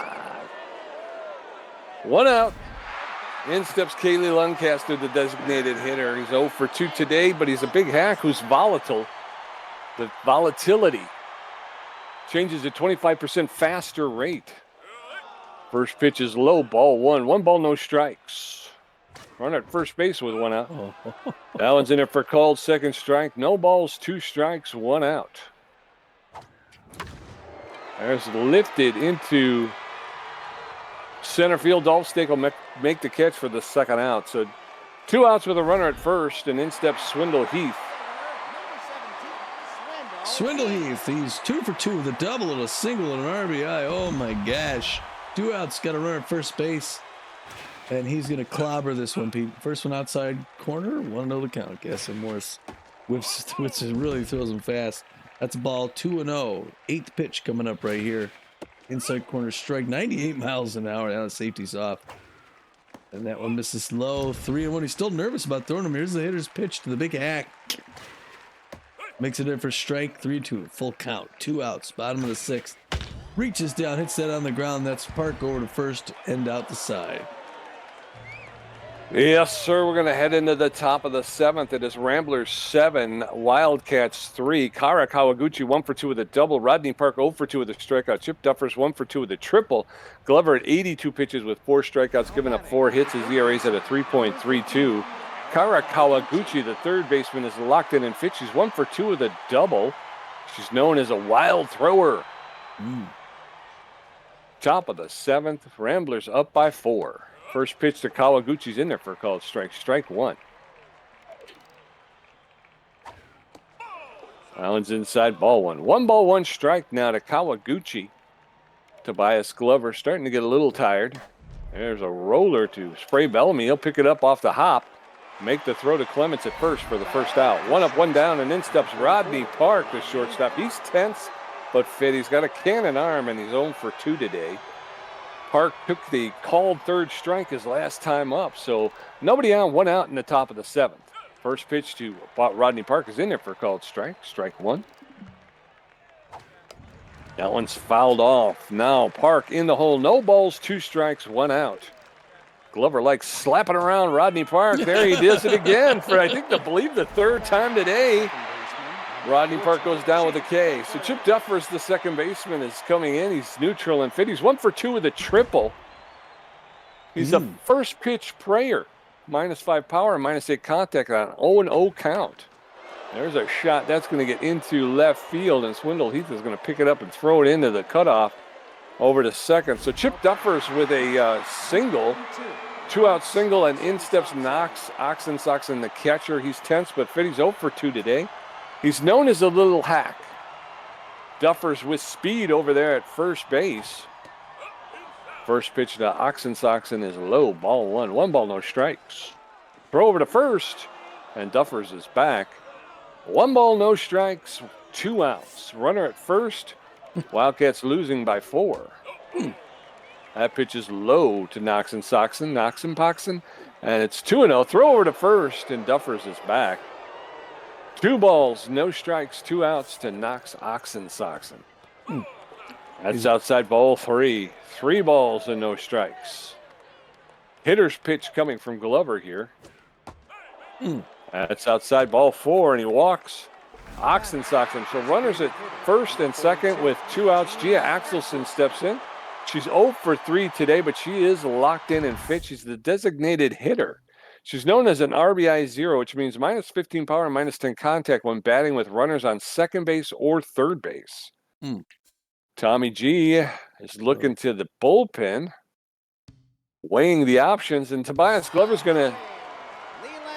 1 out. In steps Kaylee Lancaster, the designated hitter. He's 0 for 2 today, but he's a big hack who's volatile. The volatility changes at 25% faster rate. First pitch is low, ball 1. 1 ball, no strikes. Runner at first base with 1 out. That one's in there for called second strike. No balls, 2 strikes, 1 out. There's lifted into center field. Dolph Stake will make the catch for the second out. So 2 outs with a runner at first, and in steps Swindle Heath. Swindle Heath, he's 2 for 2 with a double and a single and an RBI. Oh my gosh. 2 outs, got a runner at first base. And he's going to clobber this one, Pete. First one outside corner, 1-0 the count. Guess and Morris whips really throws him fast. That's ball 2-0. 8th pitch coming up right here. Inside corner strike, 98 miles an hour. Now the safety's off. And that one misses low. 3-1. He's still nervous about throwing him. Here's the hitter's pitch to the big hack. Makes it in for strike 3-2. Full count. 2 outs. Bottom of the 6th. Reaches down, hits that on the ground. That's Park over to first, end out the side. Yes, sir. We're going to head into the top of the 7th. It is Ramblers 7, Wildcats 3. Kara Kawaguchi 1 for 2 with a double. Rodney Park 0 for 2 with a strikeout. Chip Duffers 1 for 2 with a triple. Glover at 82 pitches with 4 strikeouts, giving up 4 hits. His ERA's at a 3.32. Kara Kawaguchi, the third baseman, is locked in and fit. She's 1 for 2 with a double. She's known as a wild thrower. Top of the 7th. Ramblers up by 4. First pitch to Kawaguchi's in there for a called strike. Strike 1. Allen's inside, ball 1. 1 ball, 1 strike now to Kawaguchi. Tobias Glover starting to get a little tired. There's a roller to Spray Bellomy. He'll pick it up off the hop. Make the throw to Clements at first for the first out. 1 up, 1 down, and in steps Rodney Park, the shortstop. He's tense but fit. He's got a cannon arm, and he's 0 for 2 today. Park took the called third strike his last time up, so nobody on, 1 out in the top of the 7th. First pitch to Rodney Park is in there for a called strike. Strike 1. That one's fouled off. Now Park in the hole. No balls, 2 strikes, 1 out. Glover likes slapping around Rodney Park. There he does it again for, I believe the 3rd time today. Rodney Park goes down with a K. So Chip Duffers, the second baseman, is coming in. He's neutral and fit. He's 1 for 2 with a triple. He's a first pitch prayer. -5 power and -8 contact on an 0-0 count. There's a shot that's going to get into left field, and Swindle Heath is going to pick it up and throw it into the cutoff over to second. So Chip Duffers with a single, 2-out single, and in steps Knox Oxensoxen, the catcher. He's tense but fit. He's 0 for 2 today. He's known as a little hack. Duffers with speed over there at first base. First pitch to Oxensoxen is low, ball 1. 1 ball, no strikes. Throw over to first, and Duffers is back. 1 ball, no strikes, 2 outs. Runner at first. Wildcats losing by 4. That pitch is low to Noxenpoxen, and it's 2-0. Throw over to first, and Duffers is back. 2 balls, no strikes, 2 outs to Knox Oxensoxen. That's outside ball 3. 3 balls and no strikes. Hitter's pitch coming from Glover here. That's outside ball 4, and he walks Oxensoxen. So runners at first and second with 2 outs. Gia Axelson steps in. She's 0 for 3 today, but she is locked in and fit. She's the designated hitter. She's known as an RBI 0, which means minus 15 power and minus 10 contact when batting with runners on second base or third base. Tommy G is looking to the bullpen, weighing the options, and Tobias Glover's going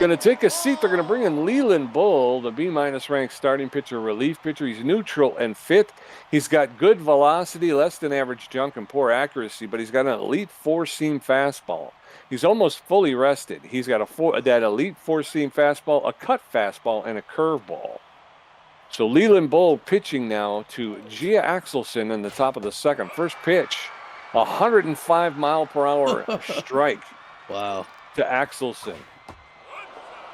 to take a seat. They're going to bring in Leland Bull, the B-minus ranked starting pitcher, relief pitcher. He's neutral and fit. He's got good velocity, less than average junk, and poor accuracy, but he's got an elite 4-seam fastball. He's almost fully rested. He's got that elite 4-seam fastball, a cut fastball, and a curveball. So Leland Bull pitching now to Gia Axelson in the top of the second. First pitch, 105-mile-per-hour strike. Wow. To Axelson.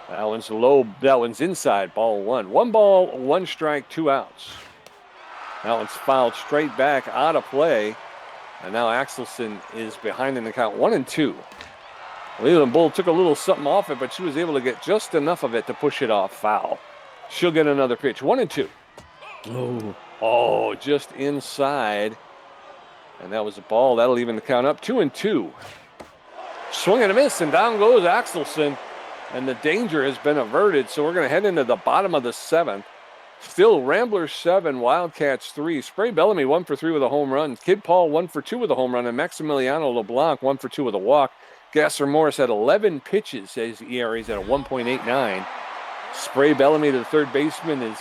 That one's low. That one's inside, ball 1. 1 ball, 1 strike, 2 outs. That one's fouled straight back out of play. And now Axelson is behind in the count, 1-2. Leland Bull took a little something off it, but she was able to get just enough of it to push it off foul. She'll get another pitch, 1-2. Oh, just inside. And that was a ball. That'll even the count up, 2-2. Swing and a miss, and down goes Axelson. And the danger has been averted, so we're going to head into the bottom of the 7th. Still Ramblers 7, Wildcats 3. Spray Bellomy 1 for 3 with a home run. Kid Paul 1 for 2 with a home run. And Maximiliano LeBlanc 1 for 2 with a walk. Gasser Morris had 11 pitches. His ERA is at a 1.89. Spray Bellomy, the third baseman, is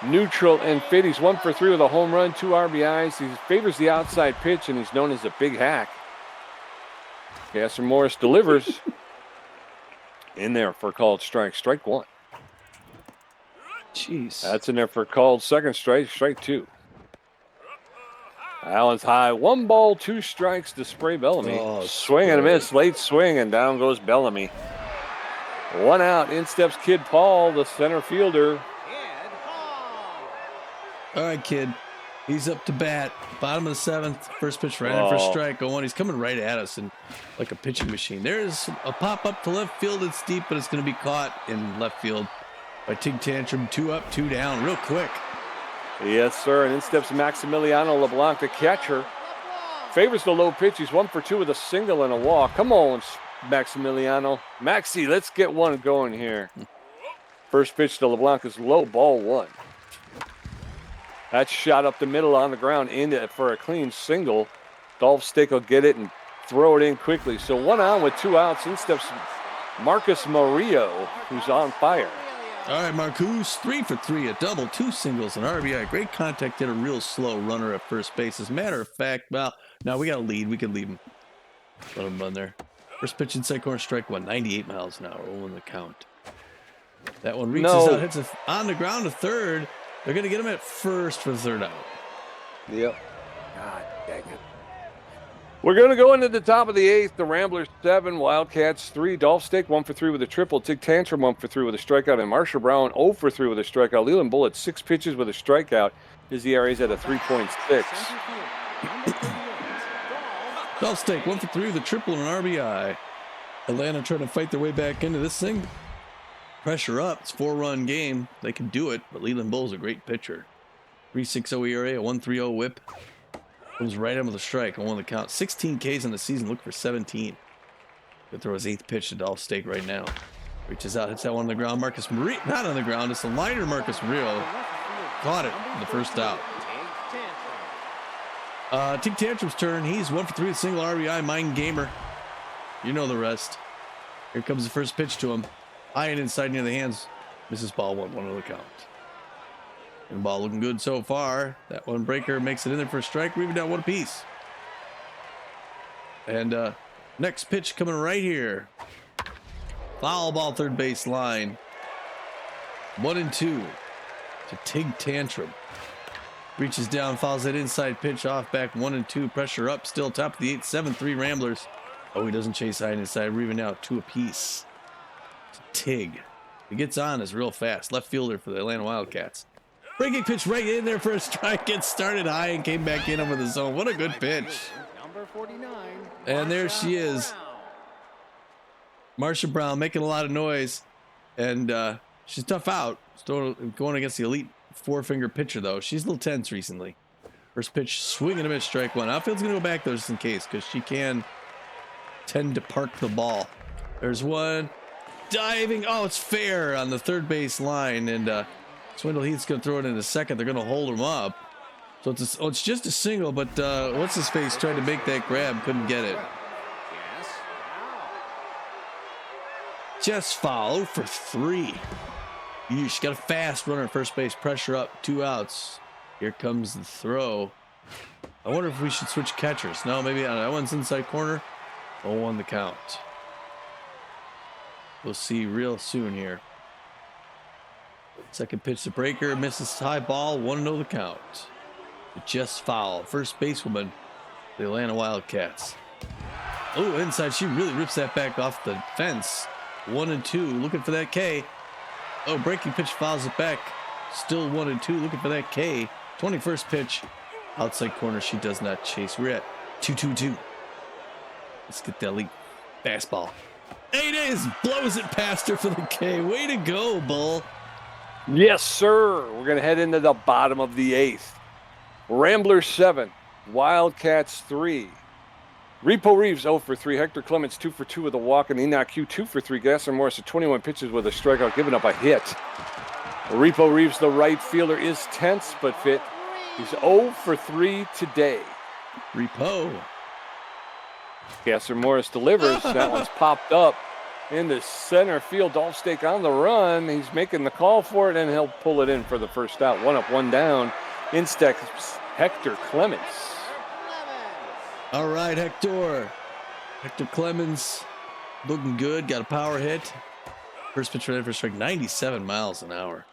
neutral and fit. He's 1 for 3 with a home run, 2 RBIs. He favors the outside pitch, and he's known as a big hack. Gasser Morris delivers. In there for a called strike. Strike 1. Jeez. That's in there for a called second strike. Strike 2. Allen's high. 1 ball, 2 strikes to Spray Bellomy. Swing and a miss. Late swing, and down goes Bellomy. 1 out. In steps Kid Paul, the center fielder. All right, Kid. He's up to bat. Bottom of the 7th. First pitch right in for strike 1. He's coming right at us and like a pitching machine. There's a pop up to left field. It's deep, but it's going to be caught in left field by Tig Tantrum. 2 up, 2 down, real quick. Yes, sir. And in steps Maximiliano LeBlanc, the catcher. Favors the low pitch. He's 1 for 2 with a single and a walk. Come on, Maximiliano. Maxie, let's get one going here. First pitch to LeBlanc is low, ball 1. That's shot up the middle on the ground for a clean single. Dolph Stick will get it and throw it in quickly. So 1 out with 2 outs. In steps Marcus Murillo, who's on fire. All right, Marcus, 3 for 3, a double, 2 singles, an RBI. Great contact, hit a real slow runner at first base. As a matter of fact, well, now we got a lead. We can leave him. Let him run there. First pitch inside corner, strike 1, 98 miles an hour, 0 the count. That one reaches out, hits it on the ground to third. They're going to get him at first for the 3rd out. Yep. God dang it. We're going to go into the top of the 8th. The Ramblers 7, Wildcats 3. Dolph Stick 1 for 3 with a triple. Tig Tantrum 1 for 3 with a strikeout. And Marsha Brown 0 for 3 with a strikeout. Leland Bull at 6 pitches with a strikeout. His ERA is at a 3.6. Dolph Stick 1 for 3 with a triple and an RBI. Atlanta trying to fight their way back into this thing. Pressure up. It's a 4-run game. They can do it, but Leland Bull's a great pitcher. 3.60 ERA, a 1.30 whip. Comes right in with a strike on 1 the count. 16 Ks in the season. Look for 17. He'll throw his 8th pitch to Dolph Stake right now. Reaches out, hits that one on the ground. Marcus Murillo, not on the ground. It's a liner. Marcus Murillo caught it in the first out. Tig Tantrum's turn. He's 1 for 3 with a single RBI. Mind gamer. You know the rest. Here comes the first pitch to him. High and inside near the hands. Misses ball 1, 1 the count. And ball looking good so far. That one breaker makes it in there for a strike. We're even down 1 apiece. And next pitch coming right here. Foul ball, third base line. 1-2 to Tig Tantrum. Reaches down, fouls that inside pitch off, back 1-2. Pressure up, still top of the 8th, 7-3 Ramblers. Oh, he doesn't chase high and inside. We're even now 2 apiece. Tig. He gets on is real fast. Left fielder for the Atlanta Wildcats. Breaking pitch right in there for a strike. Gets started high and came back in over the zone. What a good pitch. Number 49. And there she is. Marsha Brown making a lot of noise. And she's tough out. Still going against the elite four-finger pitcher, though. She's a little tense recently. First pitch, swing and a miss, strike one. Outfield's going to go back there just in case, because she can tend to park the ball. There's one. Diving. Oh, it's fair on the third base line. And Swindle Heath's going to throw it in a second. They're going to hold him up. So it's just a single, but what's his face tried to make that grab, couldn't get it. Yes. Just foul for 3. Yeesh, got a fast runner at first base. Pressure up, 2 outs. Here comes the throw. I wonder if we should switch catchers. No, maybe that one's inside corner. 0-1 the count. We'll see real soon here. Second pitch to Breaker, misses high ball, 1-0 the count. Just foul. First basewoman, the Atlanta Wildcats. Oh, inside, she really rips that back off the fence. 1-2, looking for that K. Oh, breaking pitch fouls it back. Still 1-2, looking for that K. 21st pitch, outside corner, she does not chase. We're at 2-2-2. Let's get that lead. Fastball. 8 is, blows it past her for the K. Way to go, Bull. Yes, sir. We're going to head into the bottom of the 8th. Ramblers 7, Wildcats 3. Repo Reeves 0 for 3. Hector Clements 2 for 2 with a walk, and Enoch Q 2 for 3. Gasser Morris at 21 pitches with a strikeout, giving up a hit. Repo Reeves, the right fielder, is tense but fit. He's 0 for 3 today. Repo. Gasser Morris delivers. That one's popped up into center field. Dolfstake on the run. He's making the call for it, and he'll pull it in for the first out. 1 up, 1 down. In steps Hector Clements. All right, Hector. Hector Clemens looking good. Got a power hit. First pitch ready for strike, 97 miles an hour.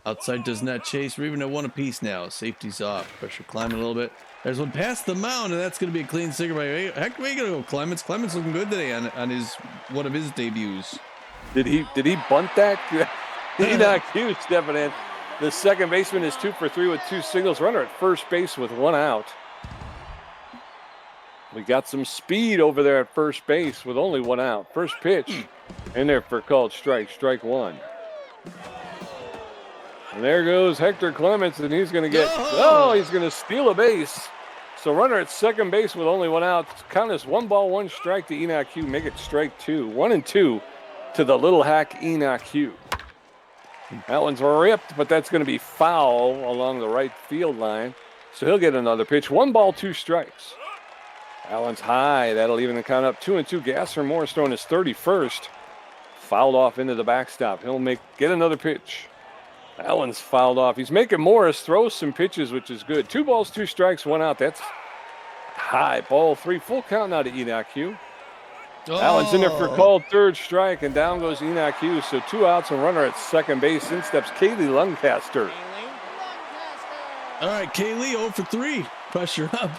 Outside does not chase. We're even at 1 apiece now. Safety's off. Pressure climbing a little bit. There's one past the mound, and that's going to be a clean single by Hector. Way to go, Clemens. Clemens looking good today on one of his debuts. Did he bunt that? Enoch Q stepping in. The second baseman is 2 for 3 with 2 singles. Runner at first base with 1 out. We got some speed over there at first base with only 1 out. First pitch in there for called strike. Strike 1. And there goes Hector Clements, and he's going to get, he's going to steal a base. So runner at second base with only 1 out. Count as 1 ball, 1 strike to Enoch Q. Make it strike 2. 1-2 to the little hack Enoch Q. That one's ripped, but that's going to be foul along the right field line. So he'll get another pitch. 1 ball, 2 strikes. That one's high. That'll even the count up. 2-2. Gasser Morris throwing his 31st. Fouled off into the backstop. He'll get another pitch. That one's fouled off. He's making Morris throw some pitches, which is good. 2 balls, 2 strikes, 1 out. That's high. Ball 3. Full count now to Enoch Q. That one's in there for called third strike, and down goes Enoch Q. So 2 outs and runner at second base. In steps Kaylee Lancaster. All right, Kaylee 0 for 3. Pressure up.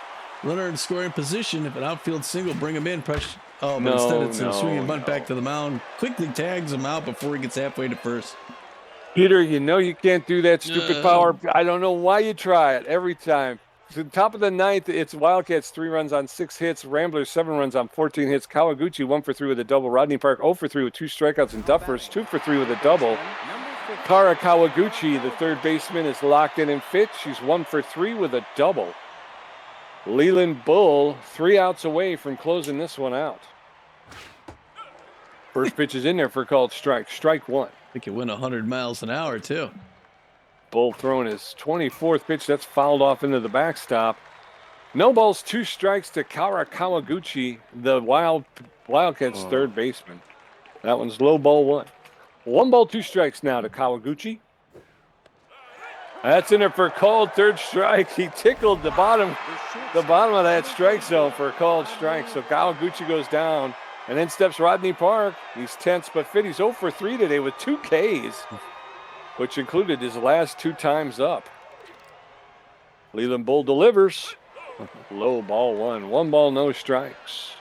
Runner in scoring position. If an outfield single, bring him in. Pressure. Oh, but instead it's a swinging bunt back to the mound. Quickly tags him out before he gets halfway to first. Peter, you know you can't do that stupid power. I don't know why you try it every time. To the top of the 9th, it's Wildcats 3 runs on 6 hits. Ramblers 7 runs on 14 hits. Kawaguchi 1 for 3 with a double. Rodney Park 0 for 3 with 2 strikeouts. And Duffers 2 for 3 with a double. Kara Kawaguchi, the third baseman, is locked in and fit. She's 1 for 3 with a double. Leland Bull 3 outs away from closing this one out. First pitch is in there for called strike. Strike 1. I think it went 100 miles an hour, too. Bull throwing his 24th pitch. That's fouled off into the backstop. No balls, 2 strikes to Kara Kawaguchi, the Wildcats third baseman. That one's low ball 1. 1 ball, 2 strikes now to Kawaguchi. That's in there for a called third strike. He tickled the bottom of that strike zone for a called strike. So Kawaguchi goes down, and then steps Rodney Park. He's tense but fit. He's 0 for 3 today with 2 Ks, which included his last 2 times up. Leland Bull delivers. Low ball 1. 1 ball, no strikes.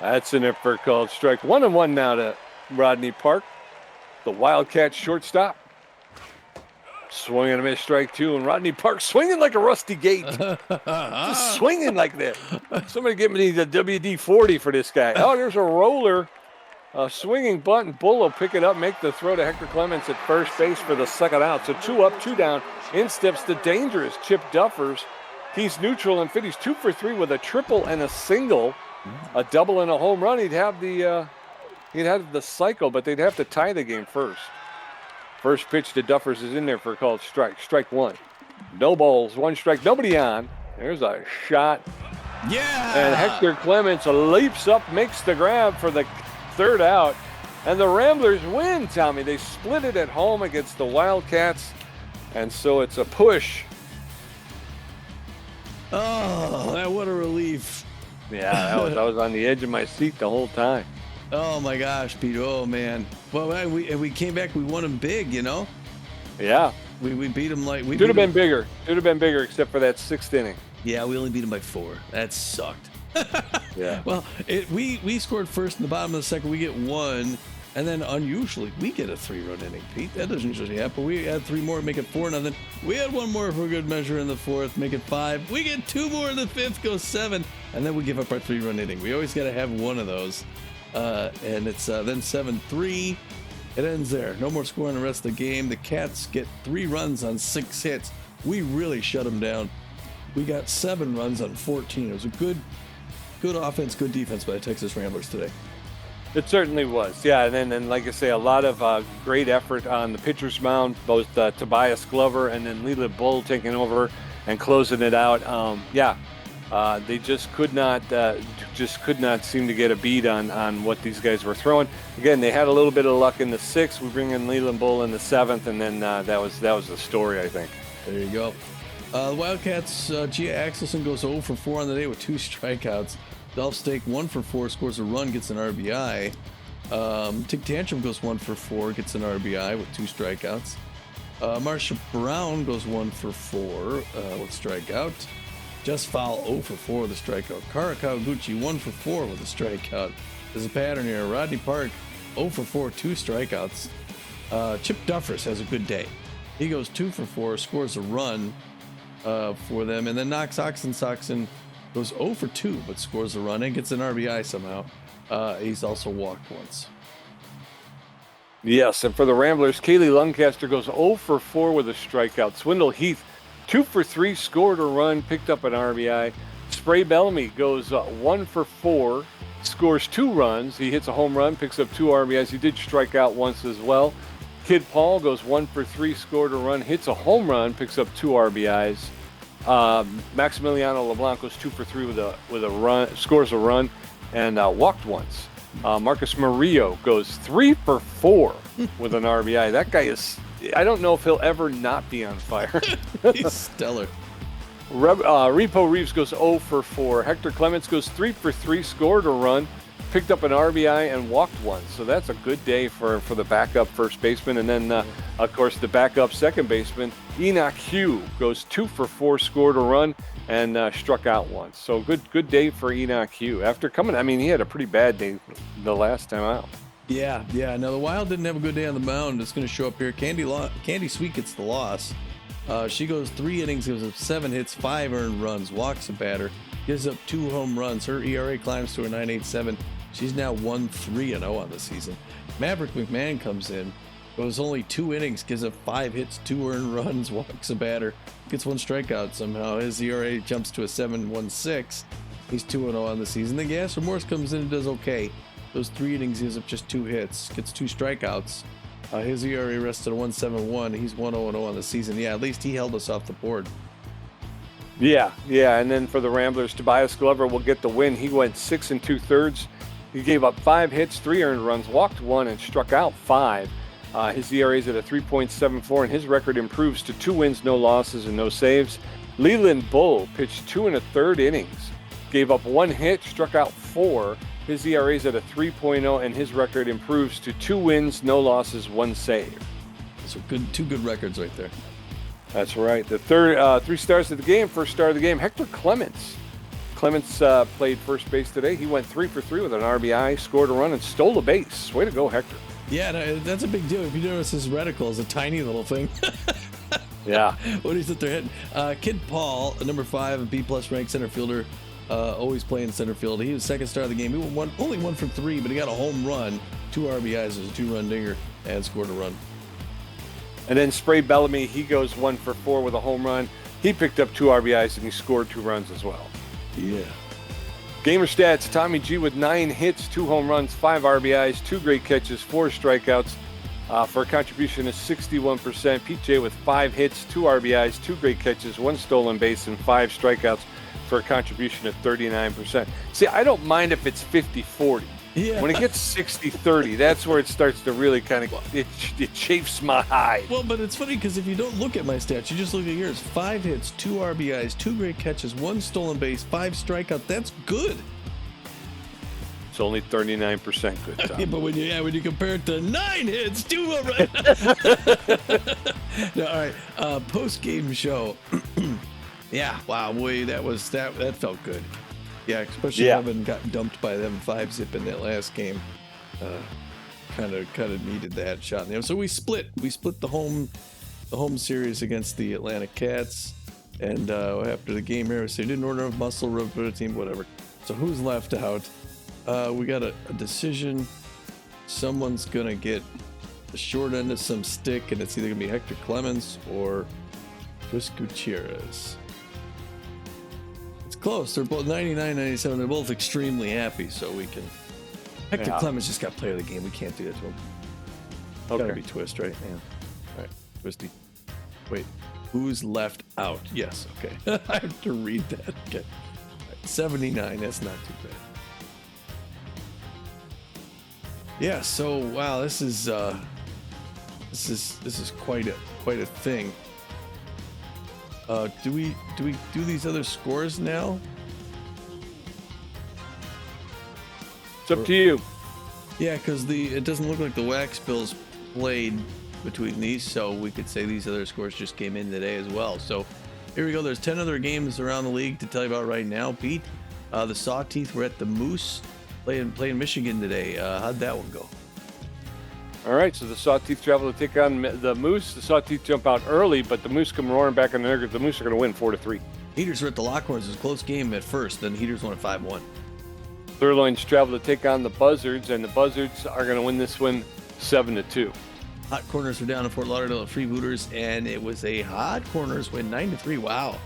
That's in there for a called strike. 1-1 now to Rodney Park, the Wildcats shortstop. Swing and a miss, strike 2, and Rodney Park swinging like a rusty gate. Just swinging like that. Somebody give me the WD-40 for this guy. Oh, there's a roller. A swinging bunt, and Bull will pick it up, make the throw to Hector Clements at first base for the second out. So 2 up, 2 down. In steps the dangerous Chip Duffers. He's neutral and fit. He's 2 for 3 with a triple and a single. A double and a home run. He'd have the cycle, but they'd have to tie the game first. First pitch to Duffers is in there for a called strike. Strike 1. No balls, 1 strike, nobody on. There's a shot. Yeah! And Hector Clements leaps up, makes the grab for the third out. And the Ramblers win, Tommy. They split it at home against the Wildcats. And so it's a push. Oh, what a relief. Yeah, I was on the edge of my seat the whole time. Oh, my gosh, Pete. Oh, man. Well, we came back. We won them big, you know? Yeah. We beat them like... Should have been bigger. Should have been bigger except for that 6th inning. Yeah, we only beat them by 4. That sucked. Yeah. Well, we scored first in the bottom of the second. We get 1, and then unusually we get a 3-run inning, Pete. That doesn't usually happen. We had 3 more, make it 4-0. We had 1 more for good measure in the 4th, make it 5. We get 2 more in the 5th, goes 7, and then we give up our 3-run inning. We always got to have one of those. And it's then 7-3. It ends there. No more scoring the rest of the game. The Cats get 3 runs on 6 hits. We really shut them down. We got 7 runs on 14. It was a good offense, good defense by the Texas Ramblers today. It certainly was, yeah. And then like I say, a lot of great effort on the pitcher's mound, both Tobias Glover and then Leland Bull taking over and closing it out. They just could not seem to get a beat on what these guys were throwing. Again, they had a little bit of luck in the 6th. We bring in Leland Bull in the 7th, and then that was the story, I think. There you go. The Wildcats, Gia Axelson goes 0 for 4 on the day with 2 strikeouts. Dolph Stake 1 for 4, scores a run, gets an RBI. Tick Tantrum goes 1 for 4, gets an RBI with 2 strikeouts. Marsha Brown goes 1 for 4 with strikeout. Just Foul 0 for 4 with a strikeout. Kara Kawaguchi 1 for 4 with a strikeout. There's a pattern here. Rodney Park 0 for 4, 2 strikeouts. Chip Duffers has a good day. He goes 2 for 4, scores a run for them, and then Knox Oxensoxen goes 0 for 2, but scores a run and gets an RBI somehow. He's also walked once. Yes, and for the Ramblers, Kaylee Lancaster goes 0 for 4 with a strikeout. Swindle Heath 2 for 3, scored a run, picked up an RBI. Spray Bellomy goes 1 for 4, scores 2 runs. He hits a home run, picks up 2 RBIs. He did strike out once as well. Kid Paul goes 1 for 3, scored a run, hits a home run, picks up 2 RBIs. Maximiliano LeBlanc goes 2 for 3 with a run, scores a run, and walked once. Marcus Murillo goes 3 for 4 with an RBI. That guy is, I don't know if he'll ever not be on fire. He's stellar. Repo Reeves goes 0 for 4. Hector Clements goes 3 for 3, scored a run, picked up an RBI, and walked once. So that's a good day for the backup first baseman. And then, of course, the backup second baseman, Enoch Hugh, goes 2 for 4, scored a run, and struck out once. So good day for Enoch Hugh. After coming, I mean, he had a pretty bad day the last time out. Yeah. Now, the Wild didn't have a good day on the mound. It's going to show up here. Candy Sweet gets the loss. She goes 3 innings, gives up 7 hits, 5 earned runs, walks a batter, gives up 2 home runs. Her ERA climbs to a 9.87. She's now 1-3-0 on the season. Maverick McMahon comes in, goes only 2 innings, gives up 5 hits, 2 earned runs, walks a batter, gets 1 strikeout somehow. His ERA jumps to a 7.16. He's 2-0 on the season. Then Gasser Morse comes in and does okay. Those 3 innings, gives up just 2 hits, gets 2 strikeouts. His ERA rests at a 1.71. He's 1-0 on the season. Yeah, at least he held us off the board. Yeah. And then for the Ramblers, Tobias Glover will get the win. He went 6 2/3. He gave up 5 hits, 3 earned runs, walked 1, and struck out 5. His ERA is at a 3.74, and his record improves to 2 wins, no losses, and no saves. Leland Bull pitched 2 1/3 innings, gave up 1 hit, struck out 4. His ERA is at a 3.0, and his record improves to 2 wins, no losses, 1 save. So 2 good records right there. That's right. The third 3 stars of the game. First star of the game, Hector Clements. Clements played first base today. He went 3 for 3 with an RBI, scored a run, and stole a base. Way to go, Hector. Yeah, that's a big deal. If you notice, his reticle is a tiny little thing. Yeah. What is it they're hitting? Kid Paul, number 5, a B-plus ranked center fielder, always playing center field. He was second star of the game. He only 1 for 3, but he got a home run, 2 RBIs, was a 2-run dinger, and scored a run. And then Spray Bellomy, he goes 1 for 4 with a home run. He picked up 2 RBIs and he scored 2 runs as well. Yeah. Gamer stats, Tommy G with 9 hits, 2 home runs, 5 RBIs, 2 great catches, 4 strikeouts for a contribution of 61%. Pete J with 5 hits, 2 RBIs, 2 great catches, 1 stolen base, and 5 strikeouts for a contribution of 39%. See, I don't mind if it's 50-40. Yeah. When it gets 60-30, that's where it starts to really kind of, it chafes my hide. Well, but it's funny because if you don't look at my stats, you just look at yours. 5 hits, 2 RBIs, 2 great catches, 1 stolen base, 5 strikeouts. That's good. It's only 39% good, Tom. Yeah, but when you compare it to 9 hits, 2 home runs. No, all right. Post-game show. Yeah, wow, boy, that felt good. Yeah, especially having gotten dumped by them 5-zip in that last game. Kind of needed that shot in there. So we split the home series against the Atlanta Cats, and after the game here, so didn't order a muscle rub for the team, whatever. So who's left out? We got a decision. Someone's gonna get the short end of some stick, and it's either gonna be Hector Clemens or Chris Gutierrez. Close. They're both 99-97. They're both extremely happy, so we can. Hector Clemens just got player of the game. We can't do that to him. Okay. Gotta be Twist, right? Yeah. All right, Twisty. Wait, who's left out? Yes. Okay. I have to read that. Okay. All right, 79. That's not too bad. Yeah. So wow, this is quite a thing. Do we do these other scores now? It's up to you. Yeah, because it doesn't look like the Wax Bills played between these, so we could say these other scores just came in today as well. So here we go. There's 10 other games around the league to tell you about right now. Pete, the Sawteeth were at the Moose playing Michigan today. How'd that one go? All right, so the Sawteeth travel to take on the Moose. The Sawteeth jump out early, but the Moose come roaring back in there. The Moose are going to win 4-3. Heaters were at the Lockhorns. It was a close game at first. Then Heaters won at 5-1. Sirloins travel to take on the Buzzards, and the Buzzards are going to win this one 7-2. Hot Corners were down in Fort Lauderdale at Freebooters, and it was a Hot Corners win 9-3. Wow.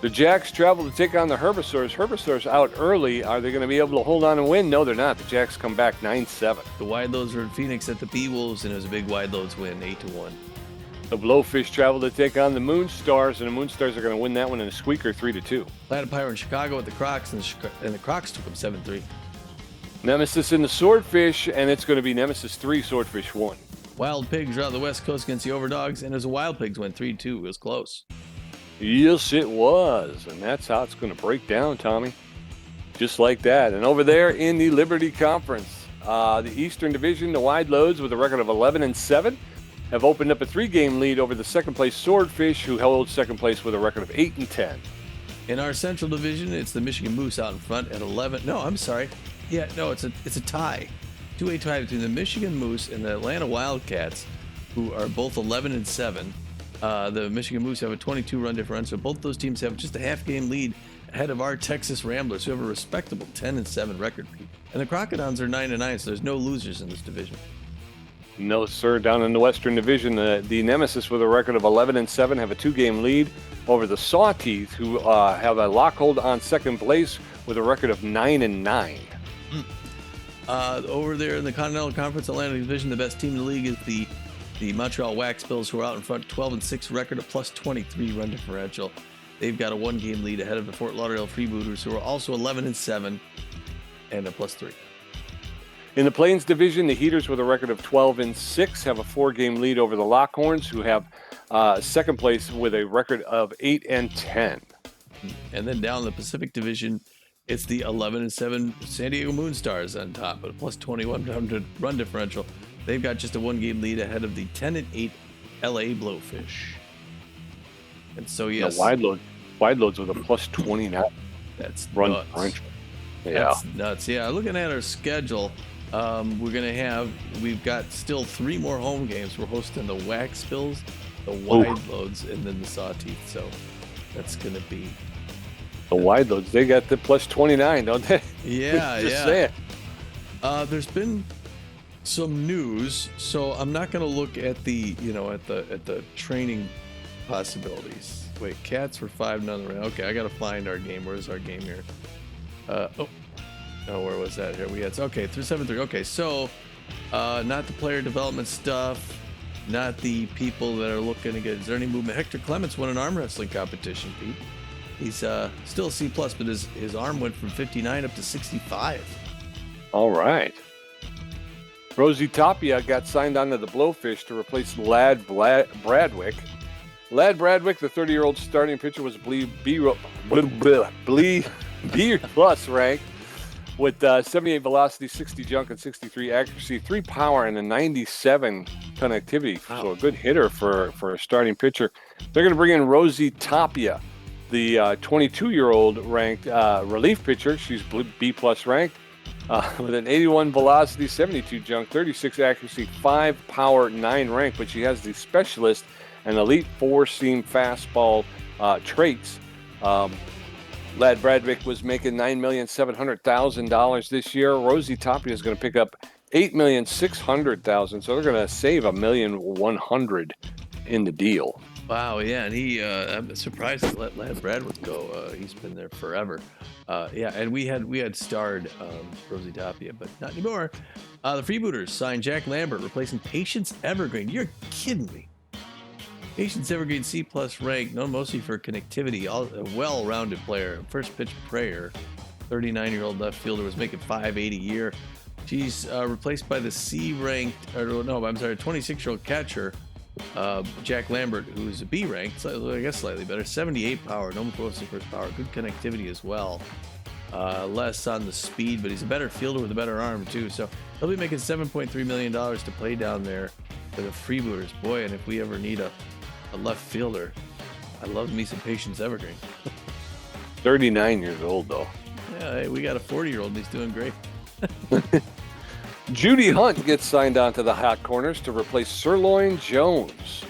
The Jacks travel to take on the Herbivores. Herbivores out early. Are they going to be able to hold on and win? No, they're not. The Jacks come back 9-7. The Wide Loads were in Phoenix at the B-Wolves, and it was a big Wide Loads win, 8-1. The Blowfish travel to take on the Moonstars, and the Moonstars are going to win that one in a squeaker 3-2. Atlanta Pyro in Chicago at the Crocs, and the Crocs took them 7-3. Nemesis in the Swordfish, and it's going to be Nemesis 3, Swordfish 1. Wild Pigs are out of the West Coast against the Overdogs, and it was a Wild Pigs win 3-2. It was close. Yes, it was. And that's how it's going to break down, Tommy. Just like that. And over there in the Liberty Conference, the Eastern Division, the Wide Loads with a record of 11-7 have opened up a 3-game lead over the second-place Swordfish, who held second place with a record of 8-10. In our Central Division, it's the Michigan Moose out in front at 11. No, I'm sorry. Yeah, no, it's a tie. 2-way tie between the Michigan Moose and the Atlanta Wildcats, who are both 11-7. The Michigan Moose have a 22-run differential. Both those teams have just a half-game lead ahead of our Texas Ramblers, who have a respectable 10-7 record. And the Crocodons are 9-9, so there's no losers in this division. No, sir. Down in the Western Division, the Nemesis with a record of 11-7 have a 2-game lead over the Sawteeth, who have a lockhold on second place with a record of 9-9. Over there in the Continental Conference Atlantic Division, the best team in the league is the Montreal Wax Bills, who are out in front, 12-6 record, a plus 23 run differential. They've got a 1-game lead ahead of the Fort Lauderdale Freebooters, who are also 11-7 and a plus 3. In the Plains Division, the Heaters with a record of 12-6 have a 4-game lead over the Lockhorns, who have second place with a record of 8-10. And then down in the Pacific Division, it's the 11-7 San Diego Moonstars on top, but a plus 21 run differential. They've got just a 1-game lead ahead of the 10-8 LA Blowfish. And so, yes. Wide loads with a plus 29. That's Run nuts. differential. Yeah. That's nuts. Yeah, looking at our schedule, we've got still 3 more home games. We're hosting the Waxbills, the Wide Loads, and then the Sawteeth. So that's going to be The Wide Loads, they got the plus 29, don't they? Yeah, Just yeah. saying. There's been some news, so I'm not going to look at the training possibilities. Wait, Cats were 5-0. Okay, I got to find our game. Where's our game here? Where was that? Here we had. Okay, 3-7-3. Okay, so not the player development stuff, not the people that are looking to get. Is there any movement? Hector Clements won an arm wrestling competition, Pete. He's still C+, but his arm went from 59 up to 65. All right. Rosie Tapia got signed onto the Blowfish to replace Lad Bradwick. Lad Bradwick, the 30-year-old starting pitcher, was B+ rank with 78 velocity, 60 junk, and 63 accuracy, 3 power, and a 97 connectivity. Wow. So a good hitter for a starting pitcher. They're going to bring in Rosie Tapia, the 22-year-old ranked relief pitcher. She's B+ ranked with an 81 velocity, 72 junk, 36 accuracy, 5 power, 9 rank, but she has the specialist and elite 4-seam fastball traits. Lad Bradwick was making $9,700,000 this year. Rosie Tapia is going to pick up $8,600,000, so they're going to save $1,100,000 in the deal. Wow, yeah, and I'm surprised to let Lad Bradwick go. He's been there forever. And we had starred Rosie Tapia, but not anymore. The Freebooters signed Jack Lambert, replacing Patience Evergreen. You're kidding me. Patience Evergreen C+ rank, known mostly for connectivity, a well-rounded player. First pitch prayer, 39-year-old left fielder, was making $5.8 a year. She's replaced by the 26-year-old catcher, Jack Lambert, who's a B rank, slightly better, 78 power, no mostly first power, good connectivity as well. Less on the speed, but he's a better fielder with a better arm too. So he'll be making $7.3 million to play down there for the Freebooters. Boy, and if we ever need a left fielder, I love me some Patience Evergreen. 39 years old though. Yeah, hey, we got a 40-year-old and he's doing great. Judy Hunt gets signed onto the Hot Corners to replace Sirloin Jones.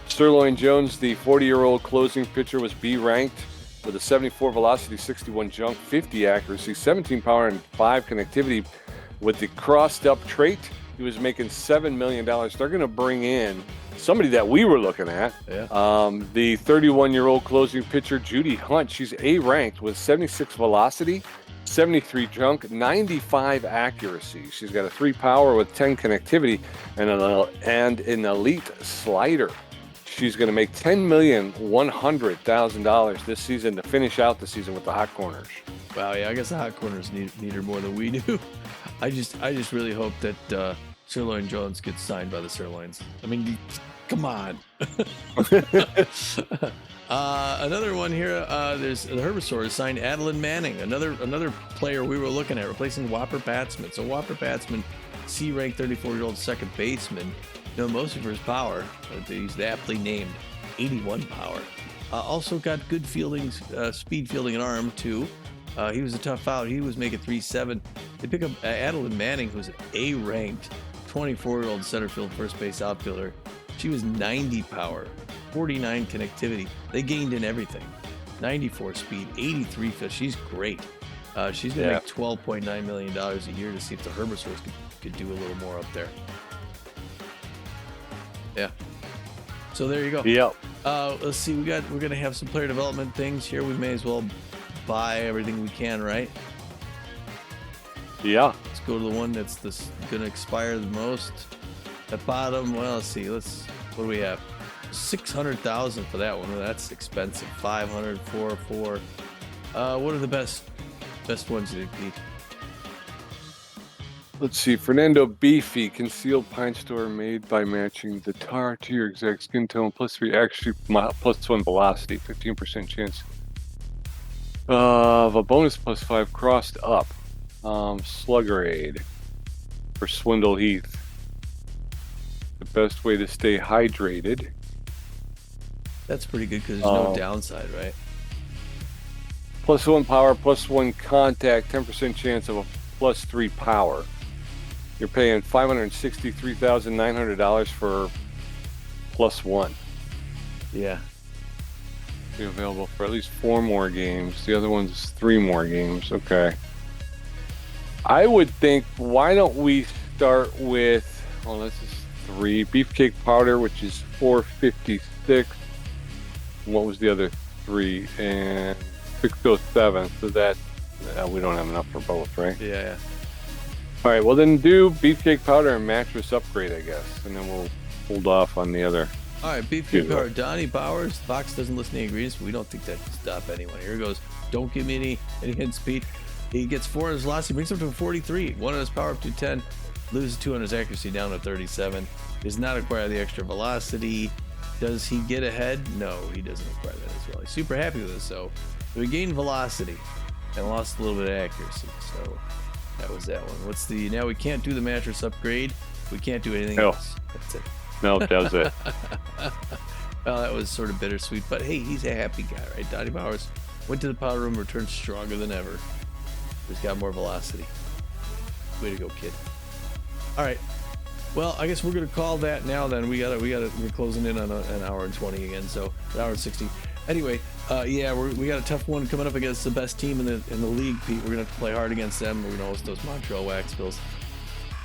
Sirloin Jones, the 40-year-old closing pitcher, was B ranked with a 74 velocity, 61 junk, 50 accuracy, 17 power, and 5 connectivity. With the crossed up trait, he was making $7 million. They're going to bring in somebody that we were looking at. Yeah. The 31-year-old closing pitcher, Judy Hunt. She's A ranked with 76 velocity, 73 junk, 95 accuracy. She's got a 3 power with 10 connectivity and an elite slider. She's going to make $10,100,000 this season to finish out the season with the Hot Corners. Wow, yeah, I guess the Hot Corners need her more than we do. I just really hope that Sirloin Jones gets signed by the Sirloins. I mean, come on. Another one here. There's the Herbisaurs signed Adeline Manning, another player we were looking at, replacing Whopper Batsman. So Whopper Batsman, C-ranked 34-year-old second baseman, known mostly for his power. He's aptly named 81 power. Also got good fielding, speed fielding and arm too. He was a tough out. He was making 3.7. They pick up Adeline Manning, who's A-ranked 24-year-old center field first base outfielder. She was 90 power, 49 connectivity. They gained in everything. 94 speed, 83 fifth. She's great. She's going to make $12.9 million a year to see if the Herbisaurs could do a little more up there. Yeah. So there you go. Yep. Let's see. We're going to have some player development things here. We may as well buy everything we can, right? Yeah. Let's go to the one that's going to expire the most. At bottom, well, let's see. What do we have? $600,000 for that one. Well, that's expensive. $500, $4. What are the best ones you think, Pete? Let's see. Fernando Beefy, concealed pine store made by matching the tar to your exact skin tone, +3 accuracy, +1 velocity, 15% chance of a bonus +5 crossed up. Slugger aid for Swindle Heath. The best way to stay hydrated. That's pretty good because there's no downside, right? +1 power, +1 contact, 10% chance of a +3 power. You're paying $563,900 for +1. Yeah. Be available for at least 4 more games. The other one's 3 more games. Okay. I would think, why don't we start with, well, this is 3. Beefcake powder, which is $456. What was the other 3? And 607. So that, we don't have enough for both, right? Yeah. All right, well then do beefcake powder and mattress upgrade, I guess, and then we'll hold off on the other. All right, beefcake powder. Donnie Bowers. Fox doesn't listen to the ingredients, but we don't think that can stop anyone. Here he goes. Don't give me any hints, Pete. He gets 4 on his velocity, brings him to 43. 1 on his power up to 10. Loses 2 on his accuracy down to 37. Does not acquire the extra velocity. Does he get ahead? No, he doesn't acquire that as well. He's super happy with this. So we gained velocity and lost a little bit of accuracy. So that was that one. What's the, now we can't do the mattress upgrade. We can't do anything else. That's it. No, that was it. Well, that was sort of bittersweet, but hey, he's a happy guy, right? Donnie Bowers went to the powder room, returned stronger than ever. He's got more velocity. Way to go, kid. All right. Well, I guess we're gonna call that now. Then we're closing in on an hour and 20 again, so an hour and 60. Anyway, yeah, we got a tough one coming up against the best team in the league, Pete. We're gonna have to play hard against them. We're gonna host those Montreal Wax Bills.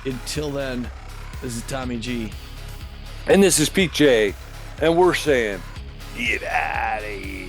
Until then, this is Tommy G. And this is Pete J. And we're saying, get out of here.